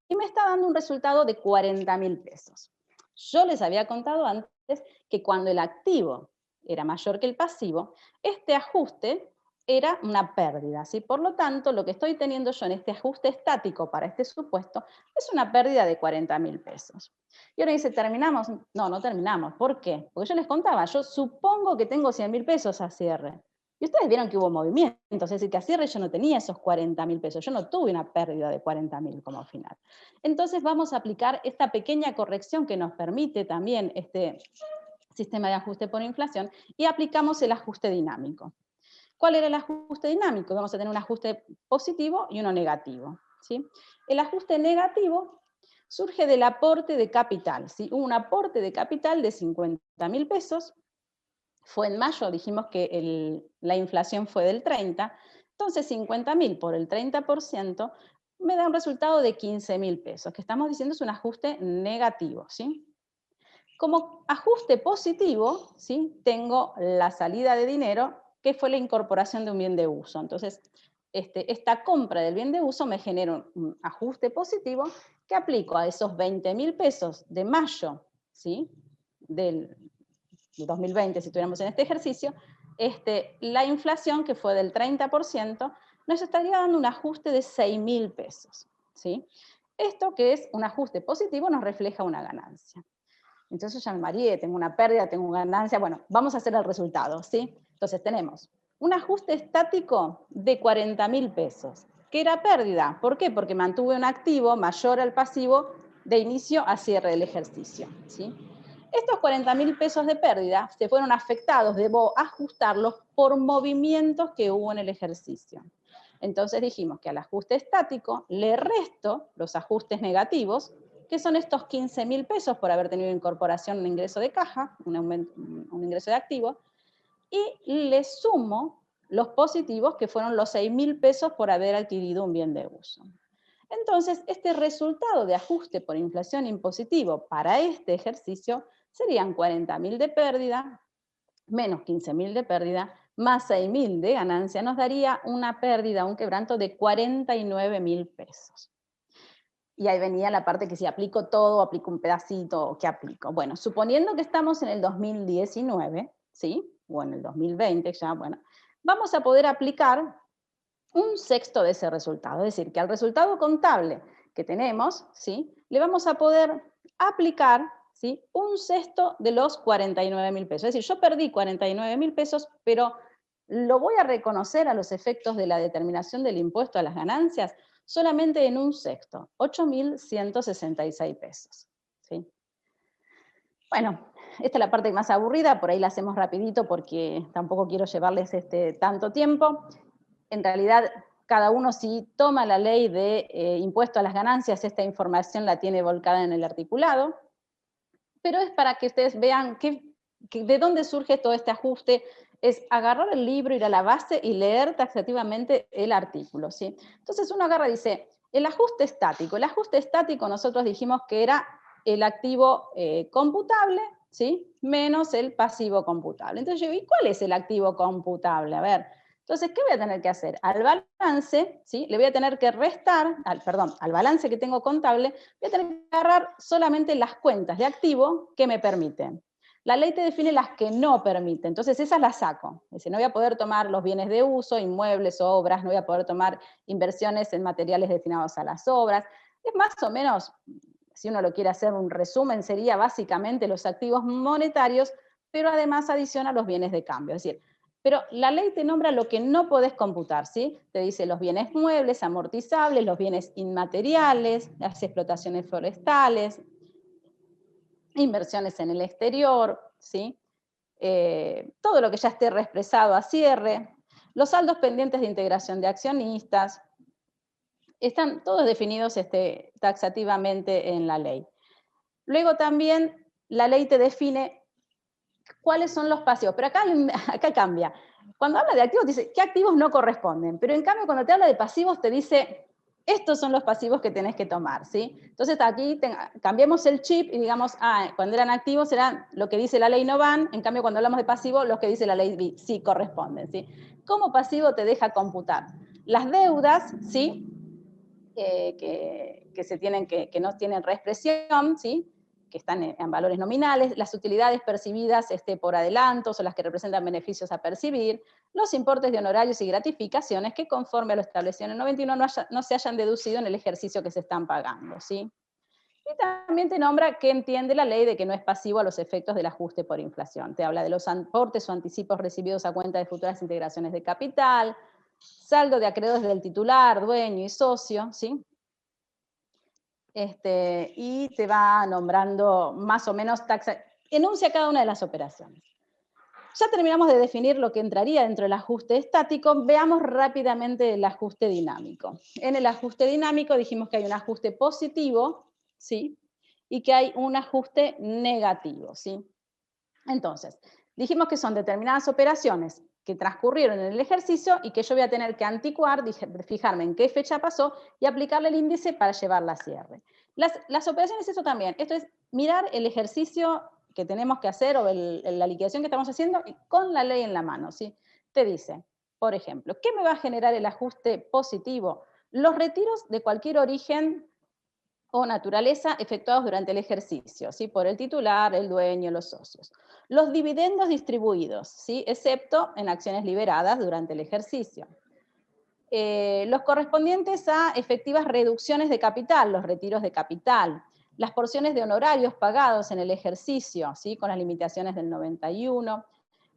y me está dando un resultado de 40.000 pesos. Yo les había contado antes que cuando el activo era mayor que el pasivo, este ajuste era una pérdida, ¿sí? Por lo tanto, lo que estoy teniendo yo en este ajuste estático para este supuesto es una pérdida de 40.000 pesos. Y ahora dice, ¿terminamos? No, no terminamos. ¿Por qué? Porque yo les contaba, yo supongo que tengo 100.000 pesos a cierre. Y ustedes vieron que hubo movimiento, es decir, que a cierre yo no tenía esos 40.000 pesos, yo no tuve una pérdida de 40.000 como final. Entonces vamos a aplicar esta pequeña corrección que nos permite también este sistema de ajuste por inflación y aplicamos el ajuste dinámico. ¿Cuál era el ajuste dinámico? Vamos a tener un ajuste positivo y uno negativo, ¿sí? El ajuste negativo surge del aporte de capital, ¿sí? Hubo un aporte de capital de 50.000 pesos, fue en mayo, dijimos que la inflación fue del 30%, entonces 50.000 por el 30% me da un resultado de 15.000 pesos, que estamos diciendo es un ajuste negativo, ¿sí? Como ajuste positivo, ¿sí? Tengo la salida de dinero, que fue la incorporación de un bien de uso. Entonces, esta compra del bien de uso me genera un ajuste positivo que aplico a esos 20.000 pesos de mayo, ¿sí? Del 2020, si estuviéramos en este ejercicio, la inflación, que fue del 30%, nos estaría dando un ajuste de 6.000 pesos. ¿Sí? Esto, que es un ajuste positivo, nos refleja una ganancia. Entonces ya me mareé, tengo una pérdida, tengo una ganancia. Bueno, vamos a hacer el resultado. ¿Sí? Entonces tenemos un ajuste estático de 40.000 pesos, que era pérdida. ¿Por qué? Porque mantuve un activo mayor al pasivo de inicio a cierre del ejercicio. ¿Sí? Estos 40.000 pesos de pérdida se fueron afectados, debo ajustarlos por movimientos que hubo en el ejercicio. Entonces dijimos que al ajuste estático le resto los ajustes negativos, que son estos 15.000 pesos por haber tenido incorporación, un ingreso de caja, un ingreso de activo, y le sumo los positivos, que fueron los 6.000 pesos por haber adquirido un bien de uso. Entonces, este resultado de ajuste por inflación impositivo para este ejercicio serían 40.000 de pérdida, menos 15.000 de pérdida, más 6.000 de ganancia, nos daría una pérdida, un quebranto de 49.000 pesos. Y ahí venía la parte que si aplico todo, aplico un pedacito, ¿qué aplico? Bueno, suponiendo que estamos en el 2019, ¿sí? O en el 2020 ya, bueno, vamos a poder aplicar un sexto de ese resultado. Es decir, que al resultado contable que tenemos, ¿sí? Le vamos a poder aplicar, ¿sí? Un sexto de los 49.000 pesos. Es decir, yo perdí 49.000 pesos, pero lo voy a reconocer a los efectos de la determinación del impuesto a las ganancias solamente en un sexto, 8.166 pesos. ¿Sí? Bueno, esta es la parte más aburrida, por ahí la hacemos rapidito porque tampoco quiero llevarles tanto tiempo. En realidad, cada uno si toma la ley de impuesto a las ganancias, esta información la tiene volcada en el articulado, pero es para que ustedes vean de dónde surge todo este ajuste, es agarrar el libro, ir a la base y leer taxativamente el artículo, ¿sí? Entonces uno agarra y dice, el ajuste estático nosotros dijimos que era el activo computable, ¿sí? Menos el pasivo computable. Entonces yo digo, ¿y cuál es el activo computable? A ver, entonces, ¿qué voy a tener que hacer? Al balance, ¿sí? Le voy a tener que restar, al balance que tengo contable, voy a tener que agarrar solamente las cuentas de activo que me permiten. La ley te define las que no permite, entonces esas las saco. Es decir, no voy a poder tomar los bienes de uso, inmuebles, obras, no voy a poder tomar inversiones en materiales destinados a las obras. Es más o menos, si uno lo quiere hacer un resumen, sería básicamente los activos monetarios, pero además adiciona los bienes de cambio. Es decir, pero la ley te nombra lo que no podés computar, ¿sí? Te dice los bienes muebles, amortizables, los bienes inmateriales, las explotaciones forestales, inversiones en el exterior, ¿sí? Todo lo que ya esté reexpresado a cierre, los saldos pendientes de integración de accionistas, están todos definidos taxativamente en la ley. Luego también la ley te define cuáles son los pasivos, pero acá cambia. Cuando habla de activos dice qué activos no corresponden, pero en cambio cuando te habla de pasivos te dice estos son los pasivos que tenés que tomar, ¿sí? Entonces aquí cambiamos el chip y digamos, cuando eran activos eran lo que dice la ley no van, en cambio cuando hablamos de pasivo, los que dice la ley sí corresponden, ¿sí? ¿Cómo pasivo te deja computar? Las deudas, ¿sí? Que no tienen reexpresión, ¿sí? Que están en valores nominales, las utilidades percibidas por adelantos o las que representan beneficios a percibir, los importes de honorarios y gratificaciones que conforme a lo establecido en el 91 no se hayan deducido en el ejercicio que se están pagando, ¿sí? Y también te nombra que entiende la ley de que no es pasivo a los efectos del ajuste por inflación. Te habla de los aportes o anticipos recibidos a cuenta de futuras integraciones de capital, saldo de acreedores del titular, dueño y socio, ¿sí? Y te va nombrando más o menos enuncia cada una de las operaciones. Ya terminamos de definir lo que entraría dentro del ajuste estático, veamos rápidamente el ajuste dinámico. En el ajuste dinámico dijimos que hay un ajuste positivo, ¿sí? Y que hay un ajuste negativo, ¿sí? Entonces, dijimos que son determinadas operaciones que transcurrieron en el ejercicio y que yo voy a tener que anticuar, fijarme en qué fecha pasó y aplicarle el índice para llevarla a cierre. Las operaciones, eso también, esto es mirar el ejercicio que tenemos que hacer o la liquidación que estamos haciendo con la ley en la mano, ¿sí? Te dice, por ejemplo, ¿qué me va a generar el ajuste positivo? Los retiros de cualquier origen o naturaleza efectuados durante el ejercicio, ¿sí? Por el titular, el dueño, los socios. Los dividendos distribuidos, ¿sí? Excepto en acciones liberadas durante el ejercicio. Los correspondientes a efectivas reducciones de capital, los retiros de capital, las porciones de honorarios pagados en el ejercicio, ¿sí? Con las limitaciones del 91,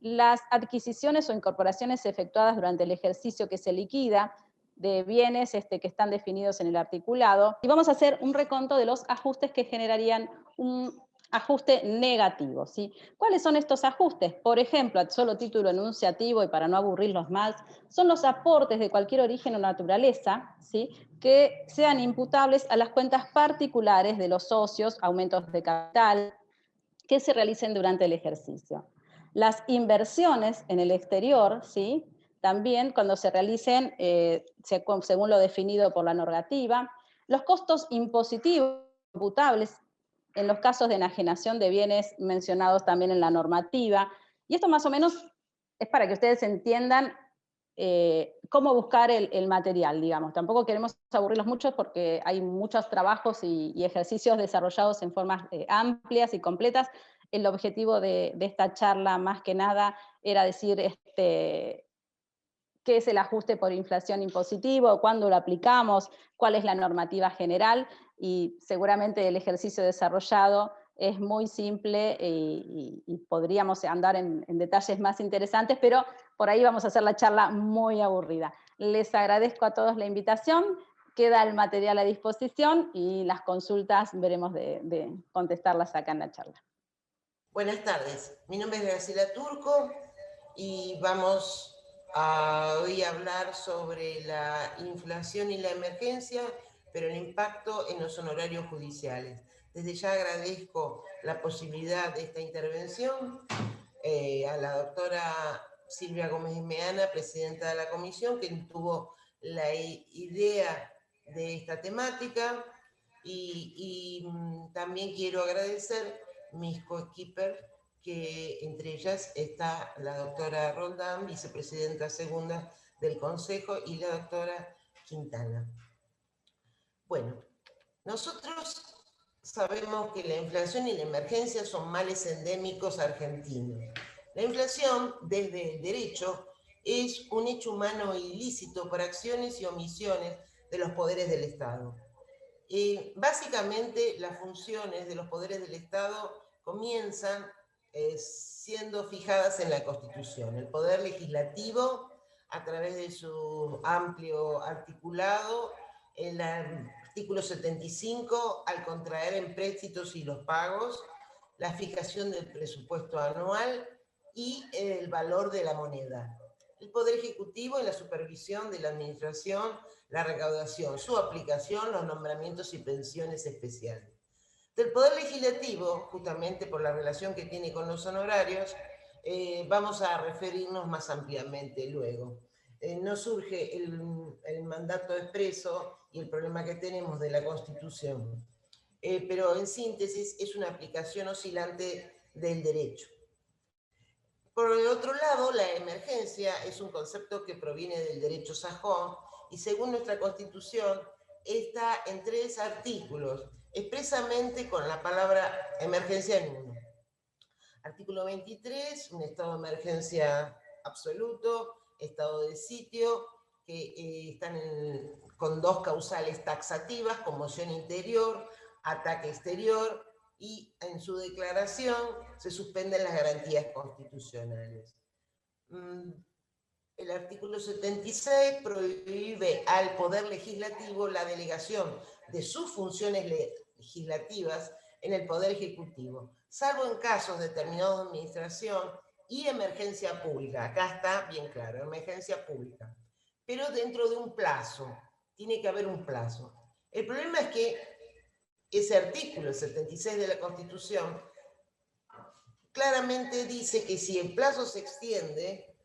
las adquisiciones o incorporaciones efectuadas durante el ejercicio que se liquida, de bienes que están definidos en el articulado, y vamos a hacer un reconto de los ajustes que generarían un ajuste negativo, ¿sí? ¿Cuáles son estos ajustes? Por ejemplo, a solo título enunciativo y para no aburrirlos más, son los aportes de cualquier origen o naturaleza, ¿sí? Que sean imputables a las cuentas particulares de los socios, aumentos de capital, que se realicen durante el ejercicio. Las inversiones en el exterior, ¿sí? También cuando se realicen, según lo definido por la normativa, los costos impositivos imputables en los casos de enajenación de bienes mencionados también en la normativa. Y esto más o menos es para que ustedes entiendan cómo buscar el material, digamos. Tampoco queremos aburrirlos mucho porque hay muchos trabajos y ejercicios desarrollados en formas amplias y completas. El objetivo de esta charla, más que nada, era decir qué es el ajuste por inflación impositivo, cuándo lo aplicamos, cuál es la normativa general, y seguramente el ejercicio desarrollado es muy simple y podríamos andar en detalles más interesantes, pero por ahí vamos a hacer la charla muy aburrida. Les agradezco a todos la invitación, queda el material a disposición y las consultas veremos de contestarlas acá en la charla. Buenas tardes, mi nombre es Graciela Turco y vamos a hoy hablar sobre la inflación y la emergencia, pero el impacto en los honorarios judiciales. Desde ya agradezco la posibilidad de esta intervención a la doctora Silvia Gómez Meana, presidenta de la comisión, que tuvo la idea de esta temática, y también quiero agradecer mis coequippers, que entre ellas está la doctora Roldán, vicepresidenta segunda del Consejo, y la doctora Quintana. Bueno, nosotros sabemos que la inflación y la emergencia son males endémicos argentinos. La inflación, desde el derecho, es un hecho humano ilícito por acciones y omisiones de los poderes del Estado. Básicamente, las funciones de los poderes del Estado comienzan siendo fijadas en la Constitución. El poder legislativo, a través de su amplio articulado, el artículo 75, al contraer empréstitos y los pagos, la fijación del presupuesto anual y el valor de la moneda. El Poder Ejecutivo en la supervisión de la administración, la recaudación, su aplicación, los nombramientos y pensiones especiales. Del Poder Legislativo, justamente por la relación que tiene con los honorarios, vamos a referirnos más ampliamente luego. No surge el mandato expreso y el problema que tenemos de la Constitución, pero en síntesis es una aplicación oscilante del derecho. Por el otro lado, la emergencia es un concepto que proviene del derecho sajón y según nuestra Constitución está en 3 artículos, expresamente con la palabra emergencia en uno. Artículo 23, un estado de emergencia absoluto, estado de sitio, que están con 2 causales taxativas, conmoción interior, ataque exterior, y en su declaración se suspenden las garantías constitucionales. El artículo 76 prohíbe al Poder Legislativo la delegación de sus funciones legislativas en el Poder Ejecutivo, salvo en casos determinados de administración y emergencia pública. Acá está bien claro, emergencia pública. Pero dentro de un plazo, tiene que haber un plazo. El problema es que ese artículo 76 de la Constitución claramente dice que si el plazo se extiende,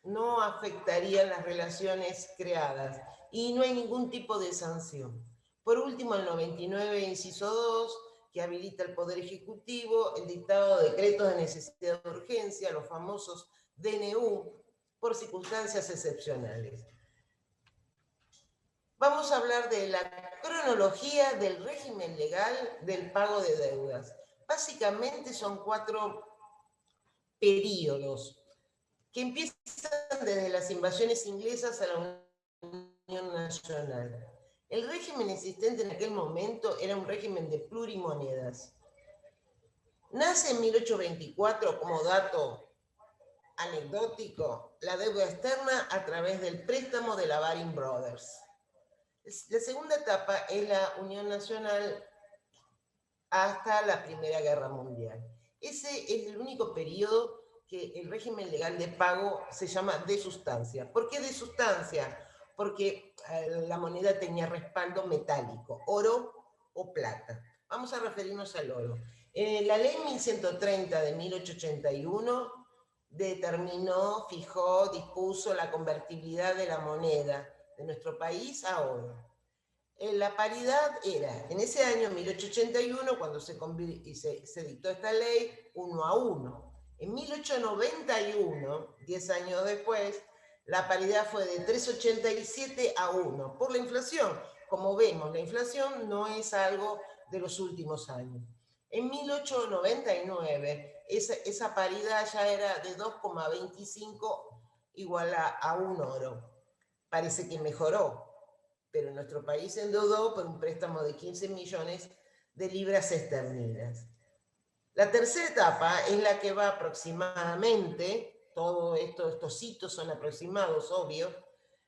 no afectarían las relaciones creadas y no hay ningún tipo de sanción. Por último, el 99, inciso 2, que habilita el Poder Ejecutivo el dictado de decretos de necesidad de urgencia, los famosos DNU, por circunstancias excepcionales. Vamos a hablar de la cronología del régimen legal del pago de deudas. Básicamente son 4 periodos que empiezan desde las invasiones inglesas a la Unión Nacional. El régimen existente en aquel momento era un régimen de plurimonedas. Nace en 1824, como dato anecdótico, la deuda externa a través del préstamo de la Baring Brothers. La segunda etapa es la Unión Nacional hasta la Primera Guerra Mundial. Ese es el único periodo que el régimen legal de pago se llama de sustancia. ¿Por qué de sustancia? Porque la moneda tenía respaldo metálico, oro o plata. Vamos a referirnos al oro. La ley 1130 de 1881 determinó, fijó, dispuso la convertibilidad de la moneda de nuestro país a oro. La paridad era, en ese año 1881, cuando se dictó esta ley, 1 a 1. En 1891, 10 años después, la paridad fue de 3,87 a 1, por la inflación. Como vemos, la inflación no es algo de los últimos años. En 1899, esa paridad ya era de 2,25 igual a un oro. Parece que mejoró, pero nuestro país se endeudó por un préstamo de 15 millones de libras esterlinas. La tercera etapa es la que va aproximadamente, todo esto, estos hitos son aproximados, obvio,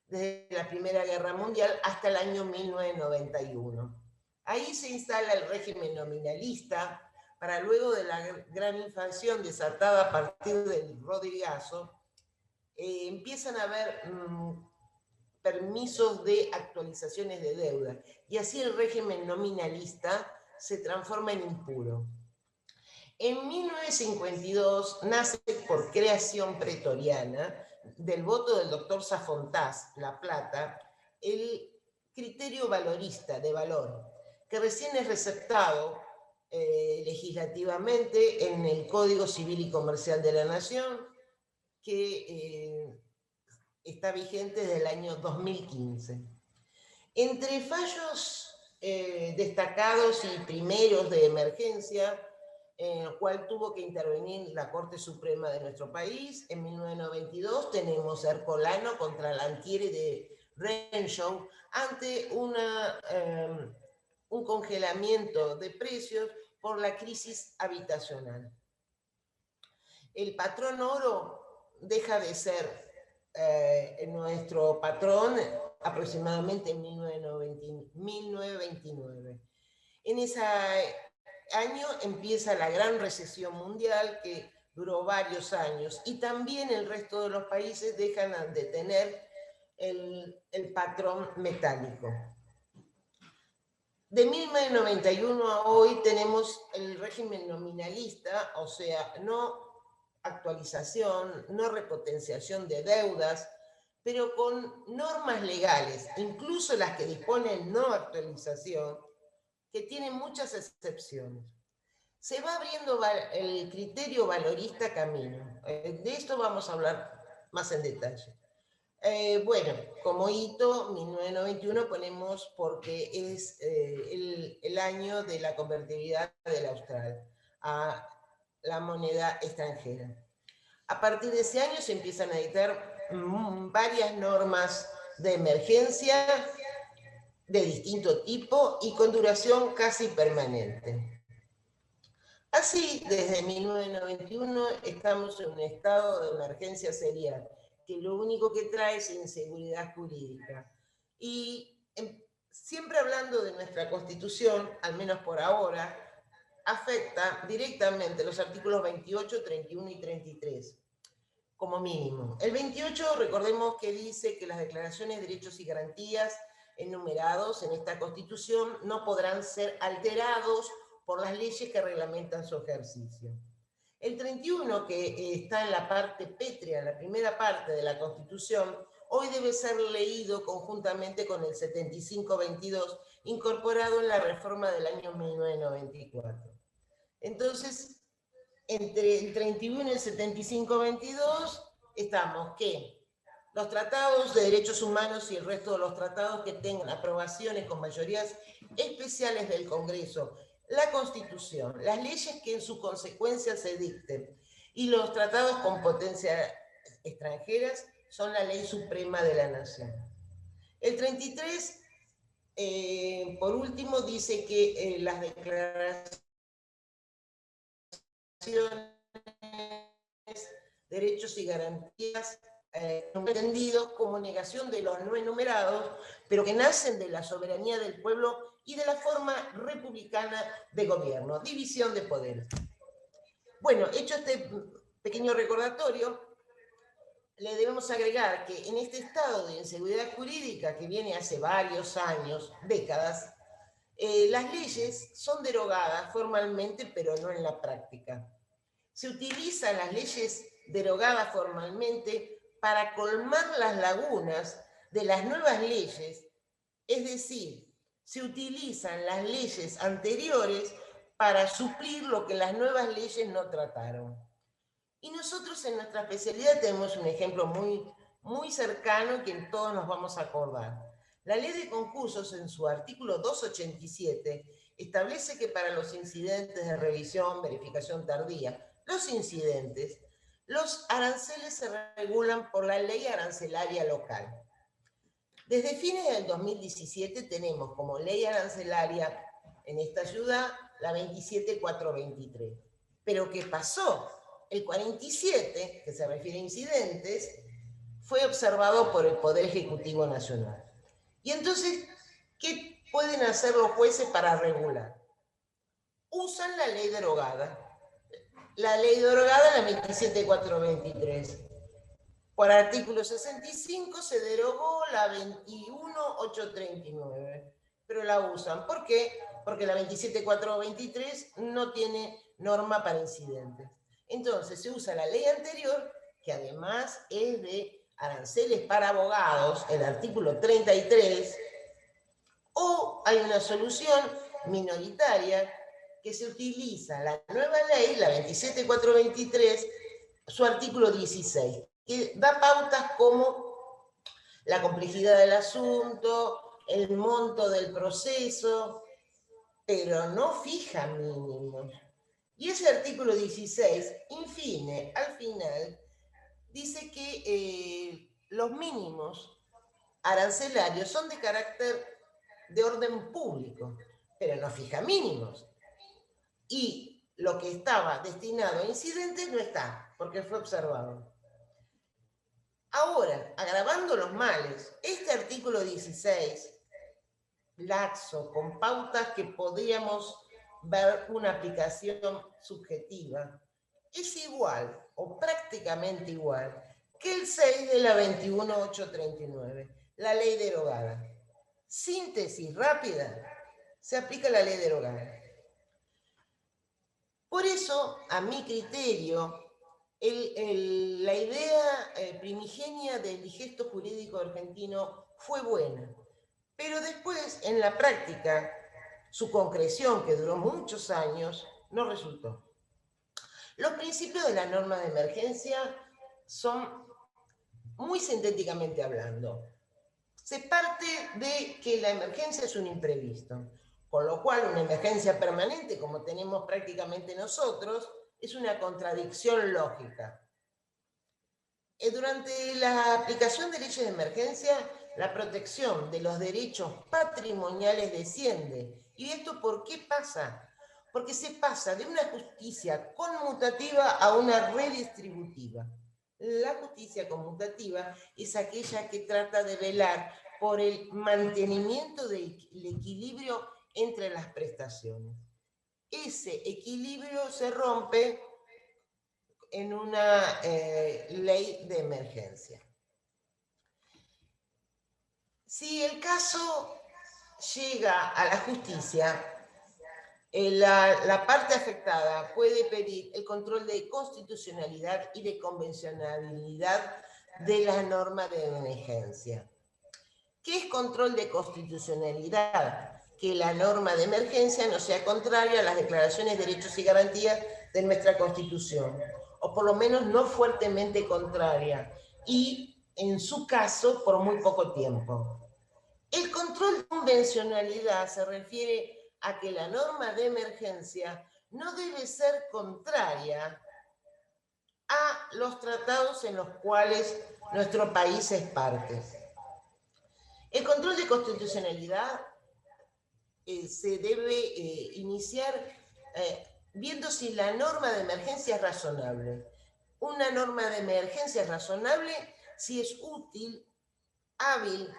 desde la Primera Guerra Mundial hasta el año 1991. Ahí se instala el régimen nominalista, para luego de la gran inflación desatada a partir del Rodrigazo, empiezan a haber permisos de actualizaciones de deuda, y así el régimen nominalista se transforma en impuro. En 1952 nace por creación pretoriana, del voto del doctor Safontás, La Plata, el criterio valorista de valor, que recién es receptado legislativamente en el Código Civil y Comercial de la Nación, que está vigente desde el año 2015. Entre fallos destacados y primeros de emergencia, en el cual tuvo que intervenir la Corte Suprema de nuestro país, en 1992 tenemos Ercolano contra Lantieri de Renshaw, ante un congelamiento de precios por la crisis habitacional. El patrón oro deja de ser nuestro patrón aproximadamente en 1929. En ese año empieza la gran recesión mundial que duró varios años, y también el resto de los países dejan de tener el patrón metálico. De 1991 a hoy tenemos el régimen nominalista, o sea, no actualización, no repotenciación de deudas, pero con normas legales, incluso las que disponen no actualización, que tienen muchas excepciones. Se va abriendo el criterio valorista camino. De esto vamos a hablar más en detalle. Bueno, como hito, 1991 ponemos porque es el año de la convertibilidad del austral a la moneda extranjera. A partir de ese año se empiezan a editar varias normas de emergencia de distinto tipo y con duración casi permanente. Así, desde 1991 estamos en un estado de emergencia serial, que lo único que trae es inseguridad jurídica. Y siempre hablando de nuestra Constitución, al menos por ahora, afecta directamente los artículos 28, 31 y 33, como mínimo. El 28, recordemos que dice que las declaraciones de derechos y garantías enumerados en esta Constitución no podrán ser alterados por las leyes que reglamentan su ejercicio. El 31, que está en la parte pétrea, la primera parte de la Constitución, hoy debe ser leído conjuntamente con el 75-22, incorporado en la reforma del año 1994. Entonces, entre el 31 y el 75-22, estamos que los tratados de derechos humanos y el resto de los tratados que tengan aprobaciones con mayorías especiales del Congreso, la Constitución, las leyes que en su consecuencia se dicten y los tratados con potencias extranjeras son la ley suprema de la nación. El 33, por último, dice que las declaraciones, derechos y garantías entendidos como negación de los no enumerados, pero que nacen de la soberanía del pueblo y de la forma republicana de gobierno, división de poderes. Bueno, hecho este pequeño recordatorio, le debemos agregar que en este estado de inseguridad jurídica que viene hace varios años, décadas, las leyes son derogadas formalmente, pero no en la práctica. Se utilizan las leyes derogadas formalmente para colmar las lagunas de las nuevas leyes, es decir, se utilizan las leyes anteriores para suplir lo que las nuevas leyes no trataron. Y nosotros en nuestra especialidad tenemos un ejemplo muy cercano que todos nos vamos a acordar. La ley de concursos en su artículo 287 establece que para los incidentes de revisión, verificación tardía, los incidentes, los aranceles se regulan por la ley arancelaria local. Desde fines del 2017 tenemos como ley arancelaria en esta ciudad la 27423. Pero ¿qué pasó? El 47, que se refiere a incidentes, fue observado por el Poder Ejecutivo Nacional. Y entonces, ¿qué pueden hacer los jueces para regular? Usan la ley derogada. La ley derogada, la 27423. Por artículo 65 se derogó la 21839, pero la usan. ¿Por qué? Porque la 27423 no tiene norma para incidentes. Entonces se usa la ley anterior, que además es de aranceles para abogados, el artículo 33, o hay una solución minoritaria que se utiliza la nueva ley, la 27423, su artículo 16, que da pautas como la complejidad del asunto, el monto del proceso, pero no fija mínimos. Y ese artículo 16, al final, dice que los mínimos arancelarios son de carácter de orden público, pero no fija mínimos. Y lo que estaba destinado a incidentes no está, porque fue observado. Ahora, agravando los males, este artículo 16, laxo, con pautas que podríamos ver una aplicación subjetiva, es igual, o prácticamente igual, que el 6 de la 21839, la ley derogada. Síntesis rápida, se aplica la ley derogada. Por eso, a mi criterio, la idea primigenia del digesto jurídico argentino fue buena, pero después, en la práctica, su concreción, que duró muchos años, no resultó. Los principios de la norma de emergencia son, muy sintéticamente hablando, se parte de que la emergencia es un imprevisto, con lo cual una emergencia permanente, como tenemos prácticamente nosotros, es una contradicción lógica. Durante la aplicación de leyes de emergencia, la protección de los derechos patrimoniales desciende. ¿Y esto por qué pasa? Porque se pasa de una justicia conmutativa a una redistributiva. La justicia conmutativa es aquella que trata de velar por el mantenimiento del equilibrio entre las prestaciones. Ese equilibrio se rompe en una ley de emergencia. Si el caso llega a la justicia, la parte afectada puede pedir el control de constitucionalidad y de convencionalidad de la norma de emergencia. ¿Qué es control de constitucionalidad? Que la norma de emergencia no sea contraria a las declaraciones de derechos y garantías de nuestra Constitución, o por lo menos no fuertemente contraria, y en su caso por muy poco tiempo. El control de convencionalidad se refiere a que la norma de emergencia no debe ser contraria a los tratados en los cuales nuestro país es parte. El control de constitucionalidad se debe iniciar viendo si la norma de emergencia es razonable. Una norma de emergencia es razonable si es útil, hábil,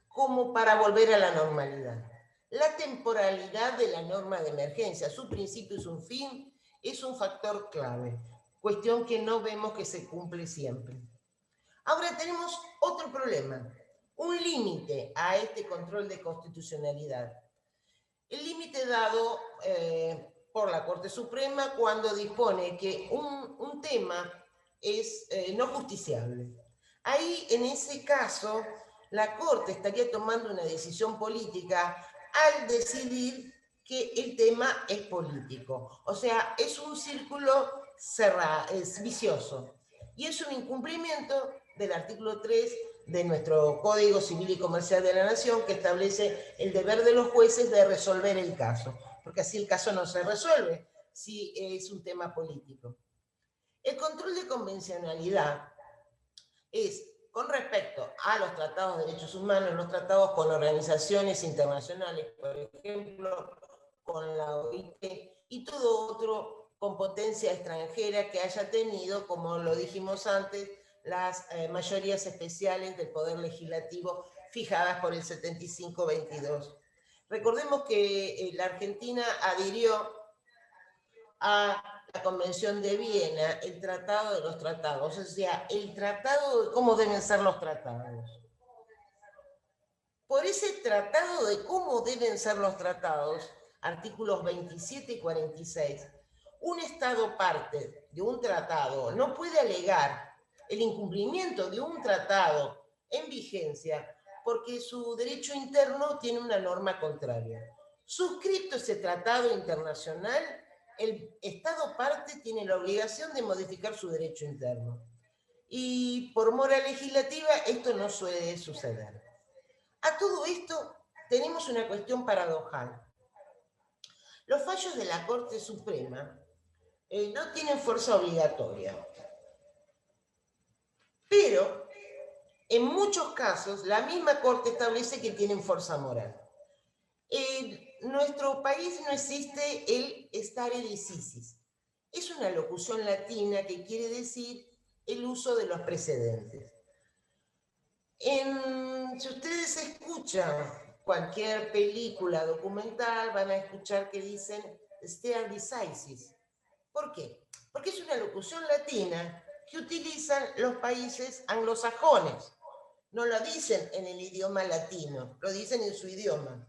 como para volver a la normalidad. La temporalidad de la norma de emergencia, su principio y su fin, es un factor clave, cuestión que no vemos que se cumple siempre. Ahora tenemos otro problema, un límite a este control de constitucionalidad. El límite dado por la Corte Suprema cuando dispone que un tema es no justiciable. Ahí, en ese caso, la Corte estaría tomando una decisión política al decidir que el tema es político. O sea, es un círculo cerrado, es vicioso. Y es un incumplimiento del artículo 3 de nuestro Código Civil y Comercial de la Nación, que establece el deber de los jueces de resolver el caso, porque así el caso no se resuelve si es un tema político. El control de convencionalidad es con respecto a los tratados de derechos humanos, los tratados con organizaciones internacionales, por ejemplo, con la OIT, y todo otro con potencia extranjera que haya tenido, como lo dijimos antes, las mayorías especiales del Poder Legislativo fijadas por el 75-22. Recordemos que la Argentina adhirió a la Convención de Viena, el Tratado de los Tratados, o sea, el tratado de cómo deben ser los tratados. Por ese tratado de cómo deben ser los tratados, artículos 27 y 46, un Estado parte de un tratado no puede alegar el incumplimiento de un tratado en vigencia porque su derecho interno tiene una norma contraria. Suscrito ese tratado internacional, el Estado parte tiene la obligación de modificar su derecho interno. Y por mora legislativa esto no suele suceder. A todo esto tenemos una cuestión paradojal. Los fallos de la Corte Suprema no tienen fuerza obligatoria, pero en muchos casos la misma Corte establece que tienen fuerza moral. En nuestro país no existe el stare decisis. Es una locución latina que quiere decir el uso de los precedentes. Si ustedes escuchan cualquier película documental, van a escuchar que dicen stare decisis. ¿Por qué? Porque es una locución latina que utilizan los países anglosajones. No lo dicen en el idioma latino, lo dicen en su idioma.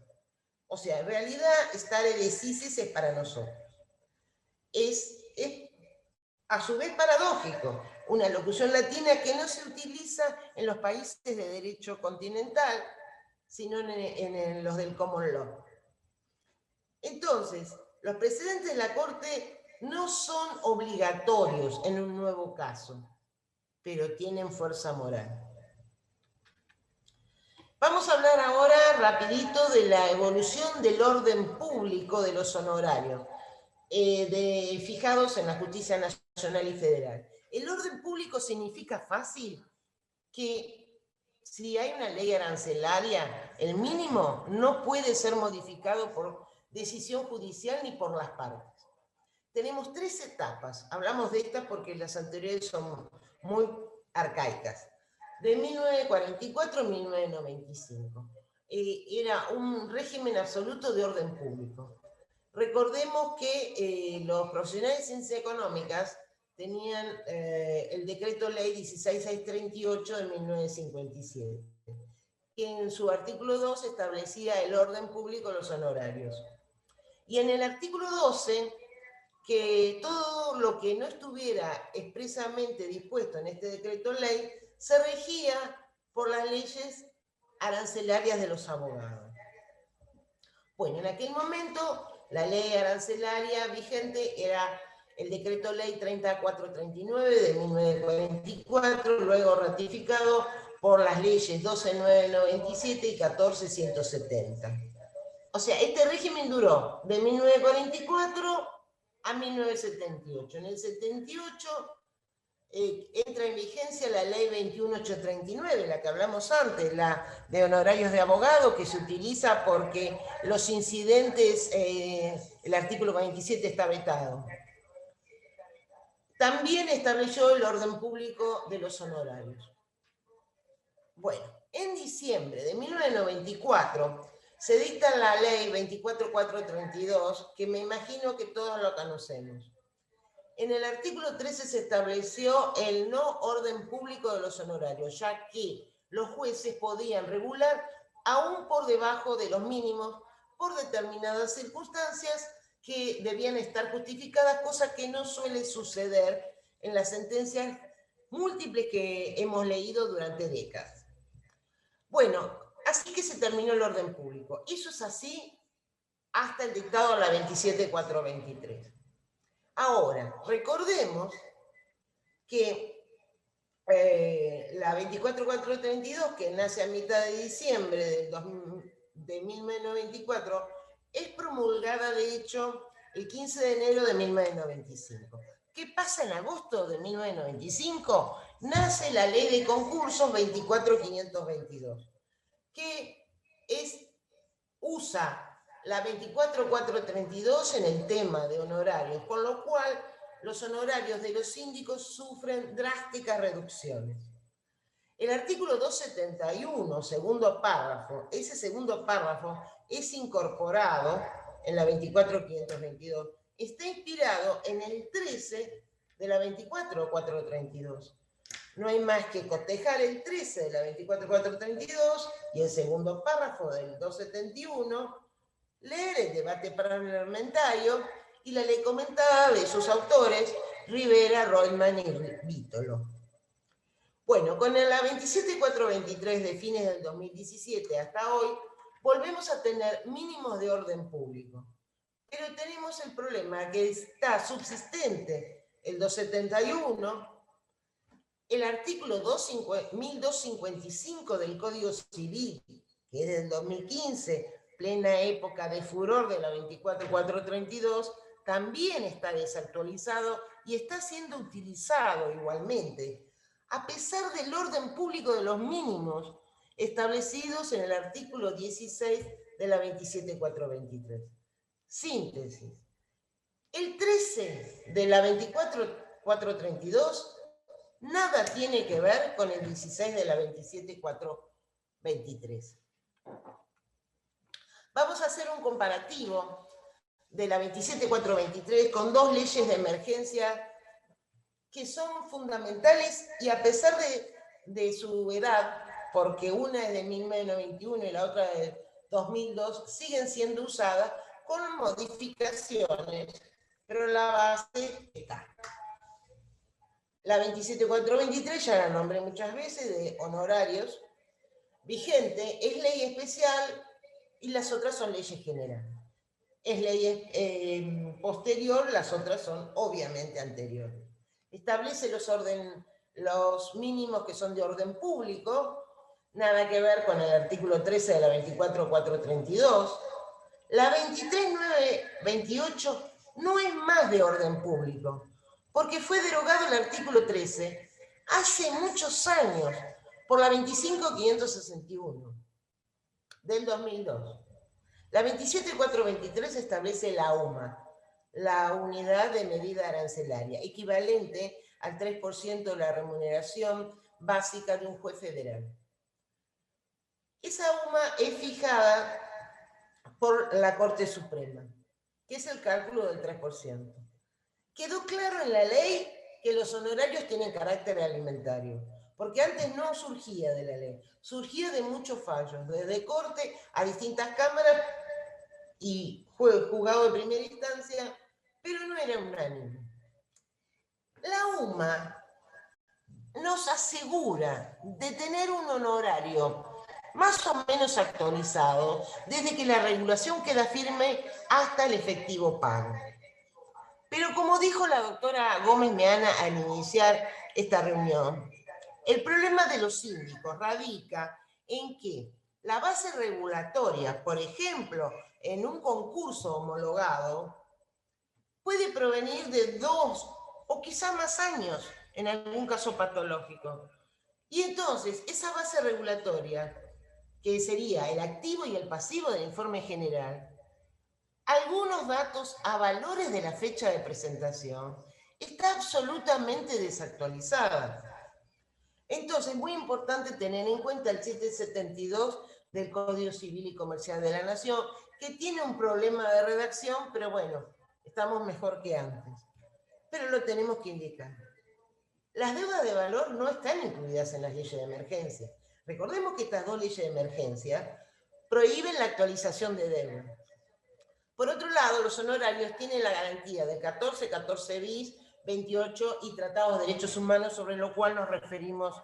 O sea, en realidad, stare decisis es para nosotros. Es a su vez paradójico, una locución latina que no se utiliza en los países de derecho continental, sino en los del common law. Entonces, los precedentes de la Corte no son obligatorios en un nuevo caso, pero tienen fuerza moral. Vamos a hablar ahora rapidito de la evolución del orden público de los honorarios, fijados en la justicia nacional y federal. El orden público significa fácil que si hay una ley arancelaria, el mínimo no puede ser modificado por decisión judicial ni por las partes. Tenemos 3 etapas, hablamos de estas porque las anteriores son muy arcaicas. De 1944 a 1995. Era un régimen absoluto de orden público. Recordemos que los profesionales de ciencias económicas tenían el decreto ley 16638 de 1957, que en su artículo 2 establecía el orden público de los honorarios. Y en el artículo 12, que todo lo que no estuviera expresamente dispuesto en este decreto ley se regía por las leyes arancelarias de los abogados. Bueno, en aquel momento la ley arancelaria vigente era el decreto ley 3439 de 1944, luego ratificado por las leyes 12997 y 14170. O sea, este régimen duró de 1944 a 1978. En el 78 entra en vigencia la ley 21839, la que hablamos antes, la de honorarios de abogado, que se utiliza porque los incidentes, el artículo 27 está vetado. También estableció el orden público de los honorarios. Bueno, en diciembre de 1994 se dicta la ley 24432, que me imagino que todos lo conocemos. En el artículo 13 se estableció el no orden público de los honorarios, ya que los jueces podían regular aún por debajo de los mínimos por determinadas circunstancias que debían estar justificadas, cosa que no suele suceder en las sentencias múltiples que hemos leído durante décadas. Bueno, así que se terminó el orden público. Eso es así hasta el dictado de la 27423. Ahora, recordemos que la 24432, que nace a mitad de diciembre de 1994, es promulgada, de hecho, el 15 de enero de 1995. ¿Qué pasa en agosto de 1995? Nace la ley de concursos 24522, que usa la 24432 en el tema de honorarios, con lo cual los honorarios de los síndicos sufren drásticas reducciones. El artículo 271, segundo párrafo, ese segundo párrafo es incorporado en la 24522, está inspirado en el 13 de la 24432. No hay más que cotejar el 13 de la 24432 y el segundo párrafo del 271, leer el debate parlamentario y la ley comentada de sus autores, Rivera, Roitman y Vítolo. Bueno, con la 27423 de fines del 2017 hasta hoy, volvemos a tener mínimos de orden público. Pero tenemos el problema que está subsistente el 271, el artículo 1255 del Código Civil, que es del 2015, plena época de furor de la 24432, también está desactualizado y está siendo utilizado igualmente, a pesar del orden público de los mínimos establecidos en el artículo 16 de la 27423. Síntesis. El 13 de la 24432 nada tiene que ver con el 16 de la 27423. Vamos a hacer un comparativo de la 27423 con dos leyes de emergencia que son fundamentales y a pesar de su edad, porque una es de 1921 y la otra de 2002, siguen siendo usadas con modificaciones, pero la base está. La 27423, ya la nombré muchas veces, de honorarios, vigente, es ley especial y las otras son leyes generales. Es ley posterior, las otras son obviamente anteriores. Establece los mínimos que son de orden público, nada que ver con el artículo 13 de la 24432. La 23928 no es más de orden público, porque fue derogado el artículo 13 hace muchos años por la 25561 del 2002. La 27423 establece la UMA, la unidad de medida arancelaria, equivalente al 3% de la remuneración básica de un juez federal. Esa UMA es fijada por la Corte Suprema, que es el cálculo del 3%. Quedó claro en la ley que los honorarios tienen carácter alimentario, porque antes no surgía de la ley, surgía de muchos fallos, desde Corte a distintas cámaras y juzgado de primera instancia, pero no era unánime. La UMA nos asegura de tener un honorario más o menos actualizado desde que la regulación queda firme hasta el efectivo pago. Pero como dijo la doctora Gómez Meana al iniciar esta reunión, el problema de los síndicos radica en que la base regulatoria, por ejemplo, en un concurso homologado, puede provenir de 2 o quizá más años en algún caso patológico. Y entonces, esa base regulatoria, que sería el activo y el pasivo del informe general, algunos datos a valores de la fecha de presentación, está absolutamente desactualizada. Entonces, es muy importante tener en cuenta el 772 del Código Civil y Comercial de la Nación, que tiene un problema de redacción, pero bueno, estamos mejor que antes. Pero lo tenemos que indicar. Las deudas de valor no están incluidas en las leyes de emergencia. Recordemos que estas dos leyes de emergencia prohíben la actualización de deuda. Por otro lado, los honorarios tienen la garantía de 14, 14 bis, 28 y tratados de derechos humanos, sobre lo cual nos referimos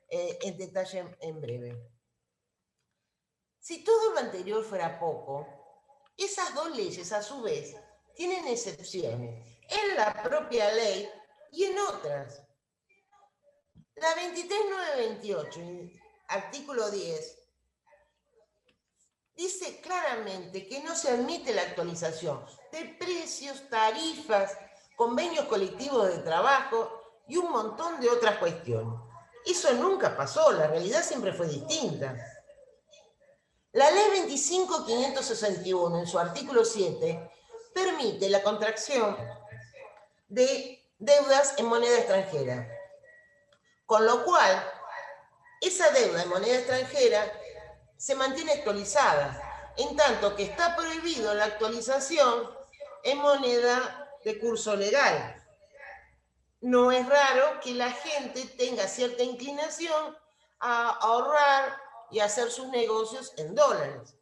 en detalle en breve. Si todo lo anterior fuera poco, esas dos leyes, a su vez, tienen excepciones en la propia ley y en otras. La 23928, artículo 10, dice claramente que no se admite la actualización de precios, tarifas, convenios colectivos de trabajo y un montón de otras cuestiones. Eso nunca pasó, la realidad siempre fue distinta. La ley 25.561, en su artículo 7, permite la contracción de deudas en moneda extranjera. Con lo cual, esa deuda en moneda extranjera se mantiene actualizada, en tanto que está prohibido la actualización en moneda de curso legal. No es raro que la gente tenga cierta inclinación a ahorrar y hacer sus negocios en dólares.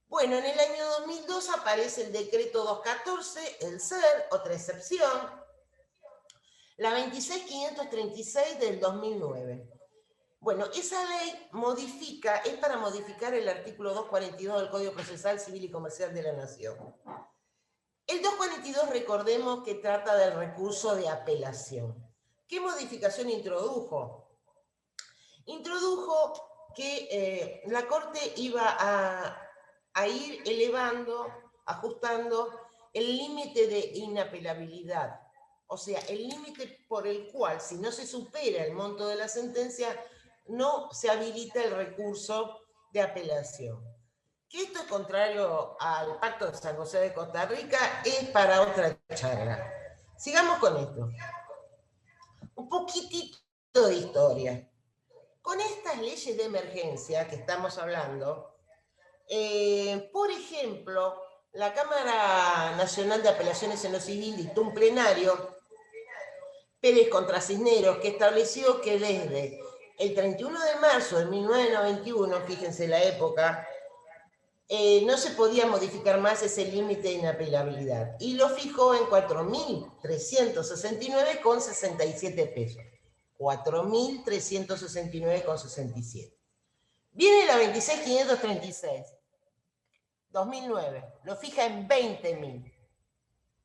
Bueno, en el año 2002 aparece el decreto 214, el SER, otra excepción, la 26.536 del 2009. Bueno, esa ley es para modificar el artículo 242 del Código Procesal Civil y Comercial de la Nación. El 242, recordemos que trata del recurso de apelación. ¿Qué modificación introdujo? Introdujo que la Corte iba a ir elevando, ajustando el límite de inapelabilidad. O sea, el límite por el cual, si no se supera el monto de la sentencia, no se habilita el recurso de apelación. Que esto es contrario al Pacto de San José de Costa Rica, es para otra charla. Sigamos con esto. Un poquitito de historia. Con estas leyes de emergencia que estamos hablando, por ejemplo, la Cámara Nacional de Apelaciones en lo Civil dictó un plenario, Pérez contra Cisneros, que estableció que desde el 31 de marzo de 1991, fíjense la época, no se podía modificar más ese límite de inapelabilidad. Y lo fijó en 4.369,67 pesos. 4.369,67. Viene la 26.536, 2009, lo fija en 20.000.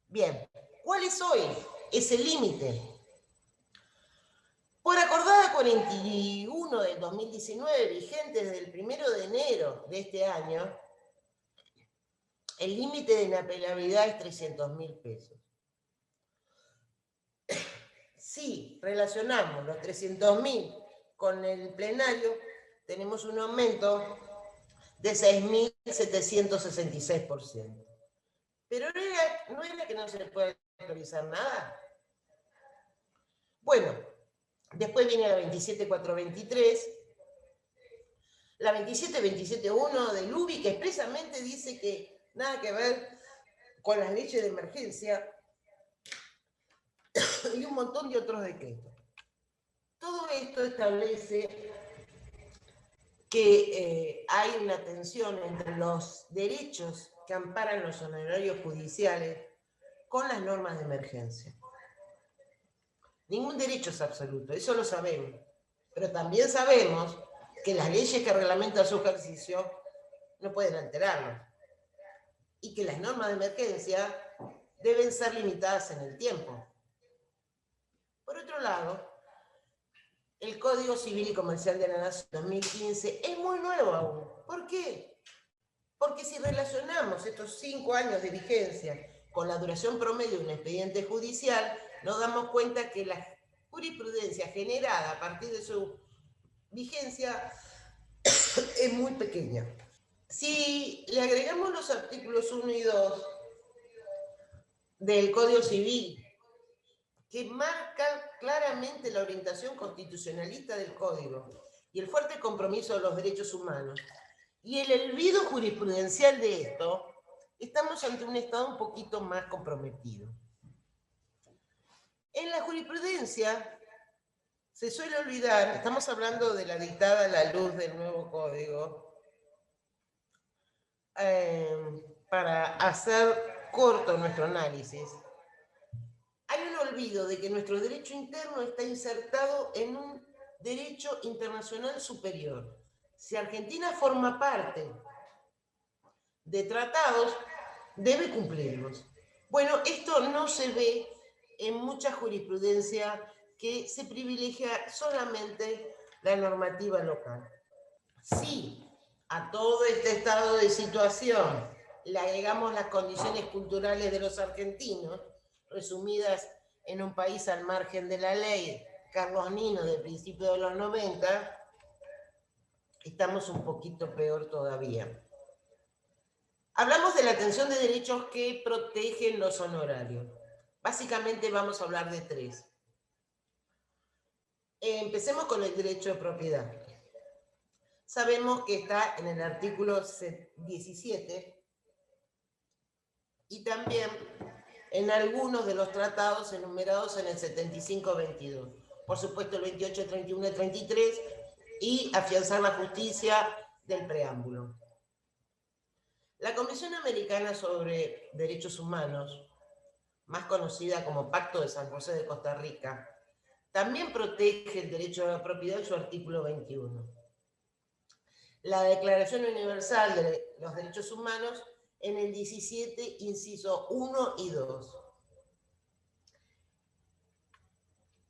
Bien, ¿cuál es hoy ese límite? Por acordada 41 del 2019, vigente desde el 1 de enero de este año, el límite de inapelabilidad es 300.000 pesos. Si relacionamos los 300.000 con el plenario, tenemos un aumento de 6.766%. Pero ¿no era que no se le puede actualizar nada? Bueno, después viene la 27.423, la 27.271 del UBI, que expresamente dice que nada que ver con las leyes de emergencia, y un montón de otros decretos. Todo esto establece que hay una tensión entre los derechos que amparan los honorarios judiciales con las normas de emergencia. Ningún derecho es absoluto, eso lo sabemos. Pero también sabemos que las leyes que reglamentan su ejercicio no pueden alterarlo. Y que las normas de emergencia deben ser limitadas en el tiempo. Por otro lado, el Código Civil y Comercial de la Nación 2015 es muy nuevo aún. ¿Por qué? Porque si relacionamos estos 5 años de vigencia con la duración promedio de un expediente judicial, nos damos cuenta que la jurisprudencia generada a partir de su vigencia es muy pequeña. Si le agregamos los artículos 1 y 2 del Código Civil, que marcan claramente la orientación constitucionalista del Código y el fuerte compromiso de los derechos humanos, Y el olvido jurisprudencial de esto, estamos ante un Estado un poquito más comprometido. En la jurisprudencia se suele olvidar, estamos hablando de la dictada a la luz del nuevo código, para hacer corto nuestro análisis. Hay un olvido de que nuestro derecho interno está insertado en un derecho internacional superior. Si Argentina forma parte de tratados, debe cumplirlos. Bueno, esto no se ve en mucha jurisprudencia, que se privilegia solamente la normativa local. Si a todo este estado de situación le agregamos las condiciones culturales de los argentinos, resumidas en un país al margen de la ley, Carlos Nino, de principios de los 90, estamos un poquito peor todavía. Hablamos de la atención de derechos que protegen los honorarios. Básicamente vamos a hablar de tres. Empecemos con el derecho de propiedad. Sabemos que está en el artículo 17 y también en algunos de los tratados enumerados en el 75-22. Por supuesto el 28, 31 y 33, y afianzar la justicia del preámbulo. La Convención Americana sobre Derechos Humanos, más conocida como Pacto de San José de Costa Rica, también protege el derecho a la propiedad en su artículo 21. La Declaración Universal de los Derechos Humanos en el 17, inciso 1 y 2.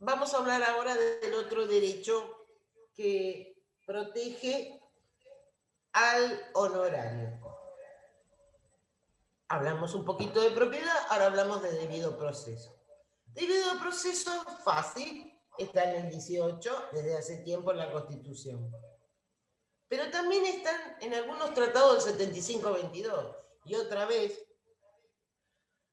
Vamos a hablar ahora del otro derecho que protege al honorario. Hablamos un poquito de propiedad, ahora hablamos de debido proceso. Debido proceso fácil, está en el 18, desde hace tiempo en la Constitución. Pero también están en algunos tratados del 75-22. Y otra vez,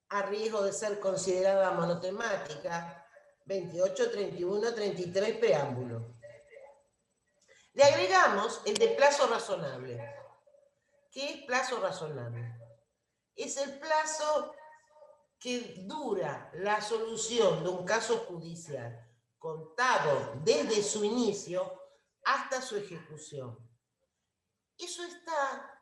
a riesgo de ser considerada monotemática, 28, 31, 33 preámbulo. Le agregamos el de plazo razonable. ¿Qué es plazo razonable? Es el plazo que dura la solución de un caso judicial, contado desde su inicio hasta su ejecución. Eso está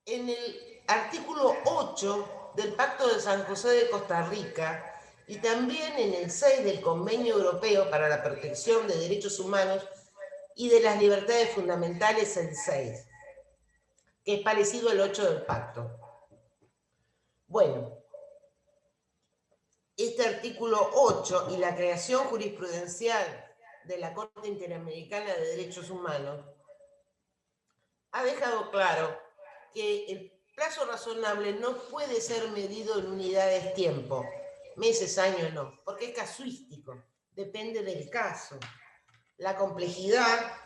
en el artículo 8 del Pacto de San José de Costa Rica y también en el 6 del Convenio Europeo para la Protección de Derechos Humanos y de las Libertades Fundamentales, el 6, que es parecido al 8 del Pacto. Bueno, este artículo 8 y la creación jurisprudencial de la Corte Interamericana de Derechos Humanos ha dejado claro que el plazo razonable no puede ser medido en unidades tiempo, meses, años, no, porque es casuístico, depende del caso. La complejidad,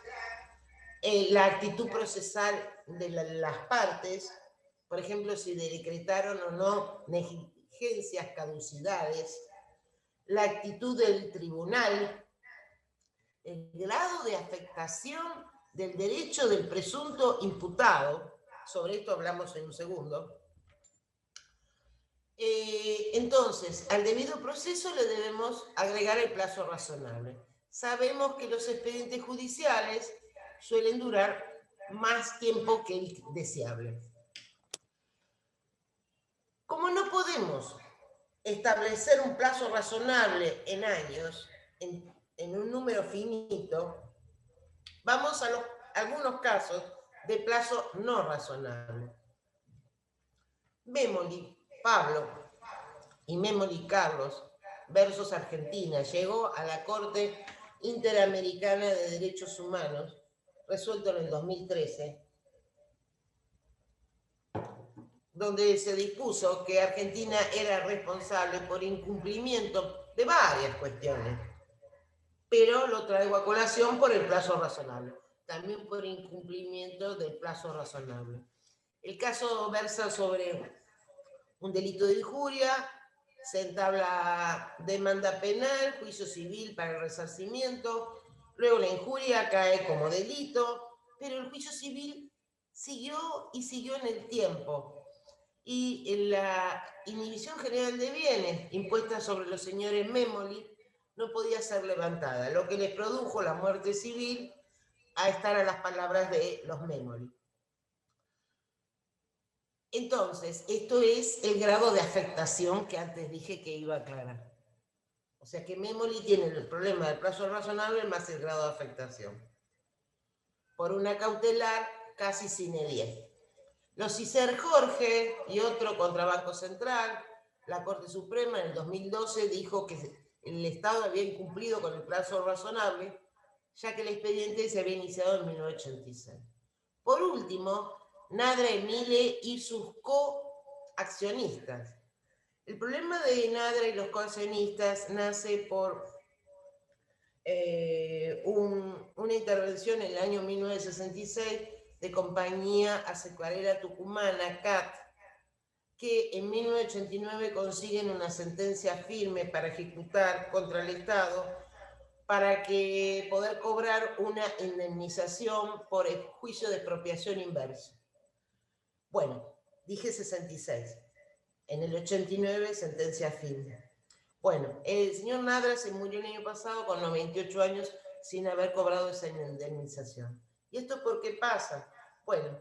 la actitud procesal de las partes, por ejemplo, si decretaron o no negligencias, caducidades, la actitud del tribunal, el grado de afectación del derecho del presunto imputado, sobre esto hablamos en un segundo. Entonces, al debido proceso le debemos agregar el plazo razonable. Sabemos que los expedientes judiciales suelen durar más tiempo que el deseable. Como no podemos establecer un plazo razonable en años, en un número finito, vamos a algunos casos de plazo no razonable. Memoli Pablo y Memoli Carlos versus Argentina llegó a la Corte Interamericana de Derechos Humanos, resuelto en el 2013, donde se dispuso que Argentina era responsable por incumplimiento de varias cuestiones, pero lo traigo a colación por el plazo razonable, también por incumplimiento del plazo razonable. El caso versa sobre un delito de injuria, se entabla demanda penal, juicio civil para el resarcimiento, luego la injuria cae como delito, pero el juicio civil siguió y siguió en el tiempo. Y la inhibición general de bienes impuesta sobre los señores Memoli no podía ser levantada, lo que les produjo la muerte civil a estar a las palabras de los Memoli. Entonces, esto es el grado de afectación que antes dije que iba a aclarar. O sea que Memoli tiene el problema del plazo razonable más el grado de afectación. Por una cautelar casi sine die. Los Iser Jorge y otro contra Banco Central, la Corte Suprema en el 2012 dijo que el Estado había incumplido con el plazo razonable, ya que el expediente se había iniciado en 1986. Por último, Nadra Emile y sus coaccionistas. El problema de Nadra y los coaccionistas nace por una intervención en el año 1966 de Compañía Azucarera Tucumana, CAT, que en 1989 consiguen una sentencia firme para ejecutar contra el Estado para que poder cobrar una indemnización por el juicio de expropiación inversa. Bueno, dije 66. En el 89, sentencia firme. Bueno, el señor Nadra se murió el año pasado con 98 años sin haber cobrado esa indemnización. ¿Y esto por qué pasa? Bueno,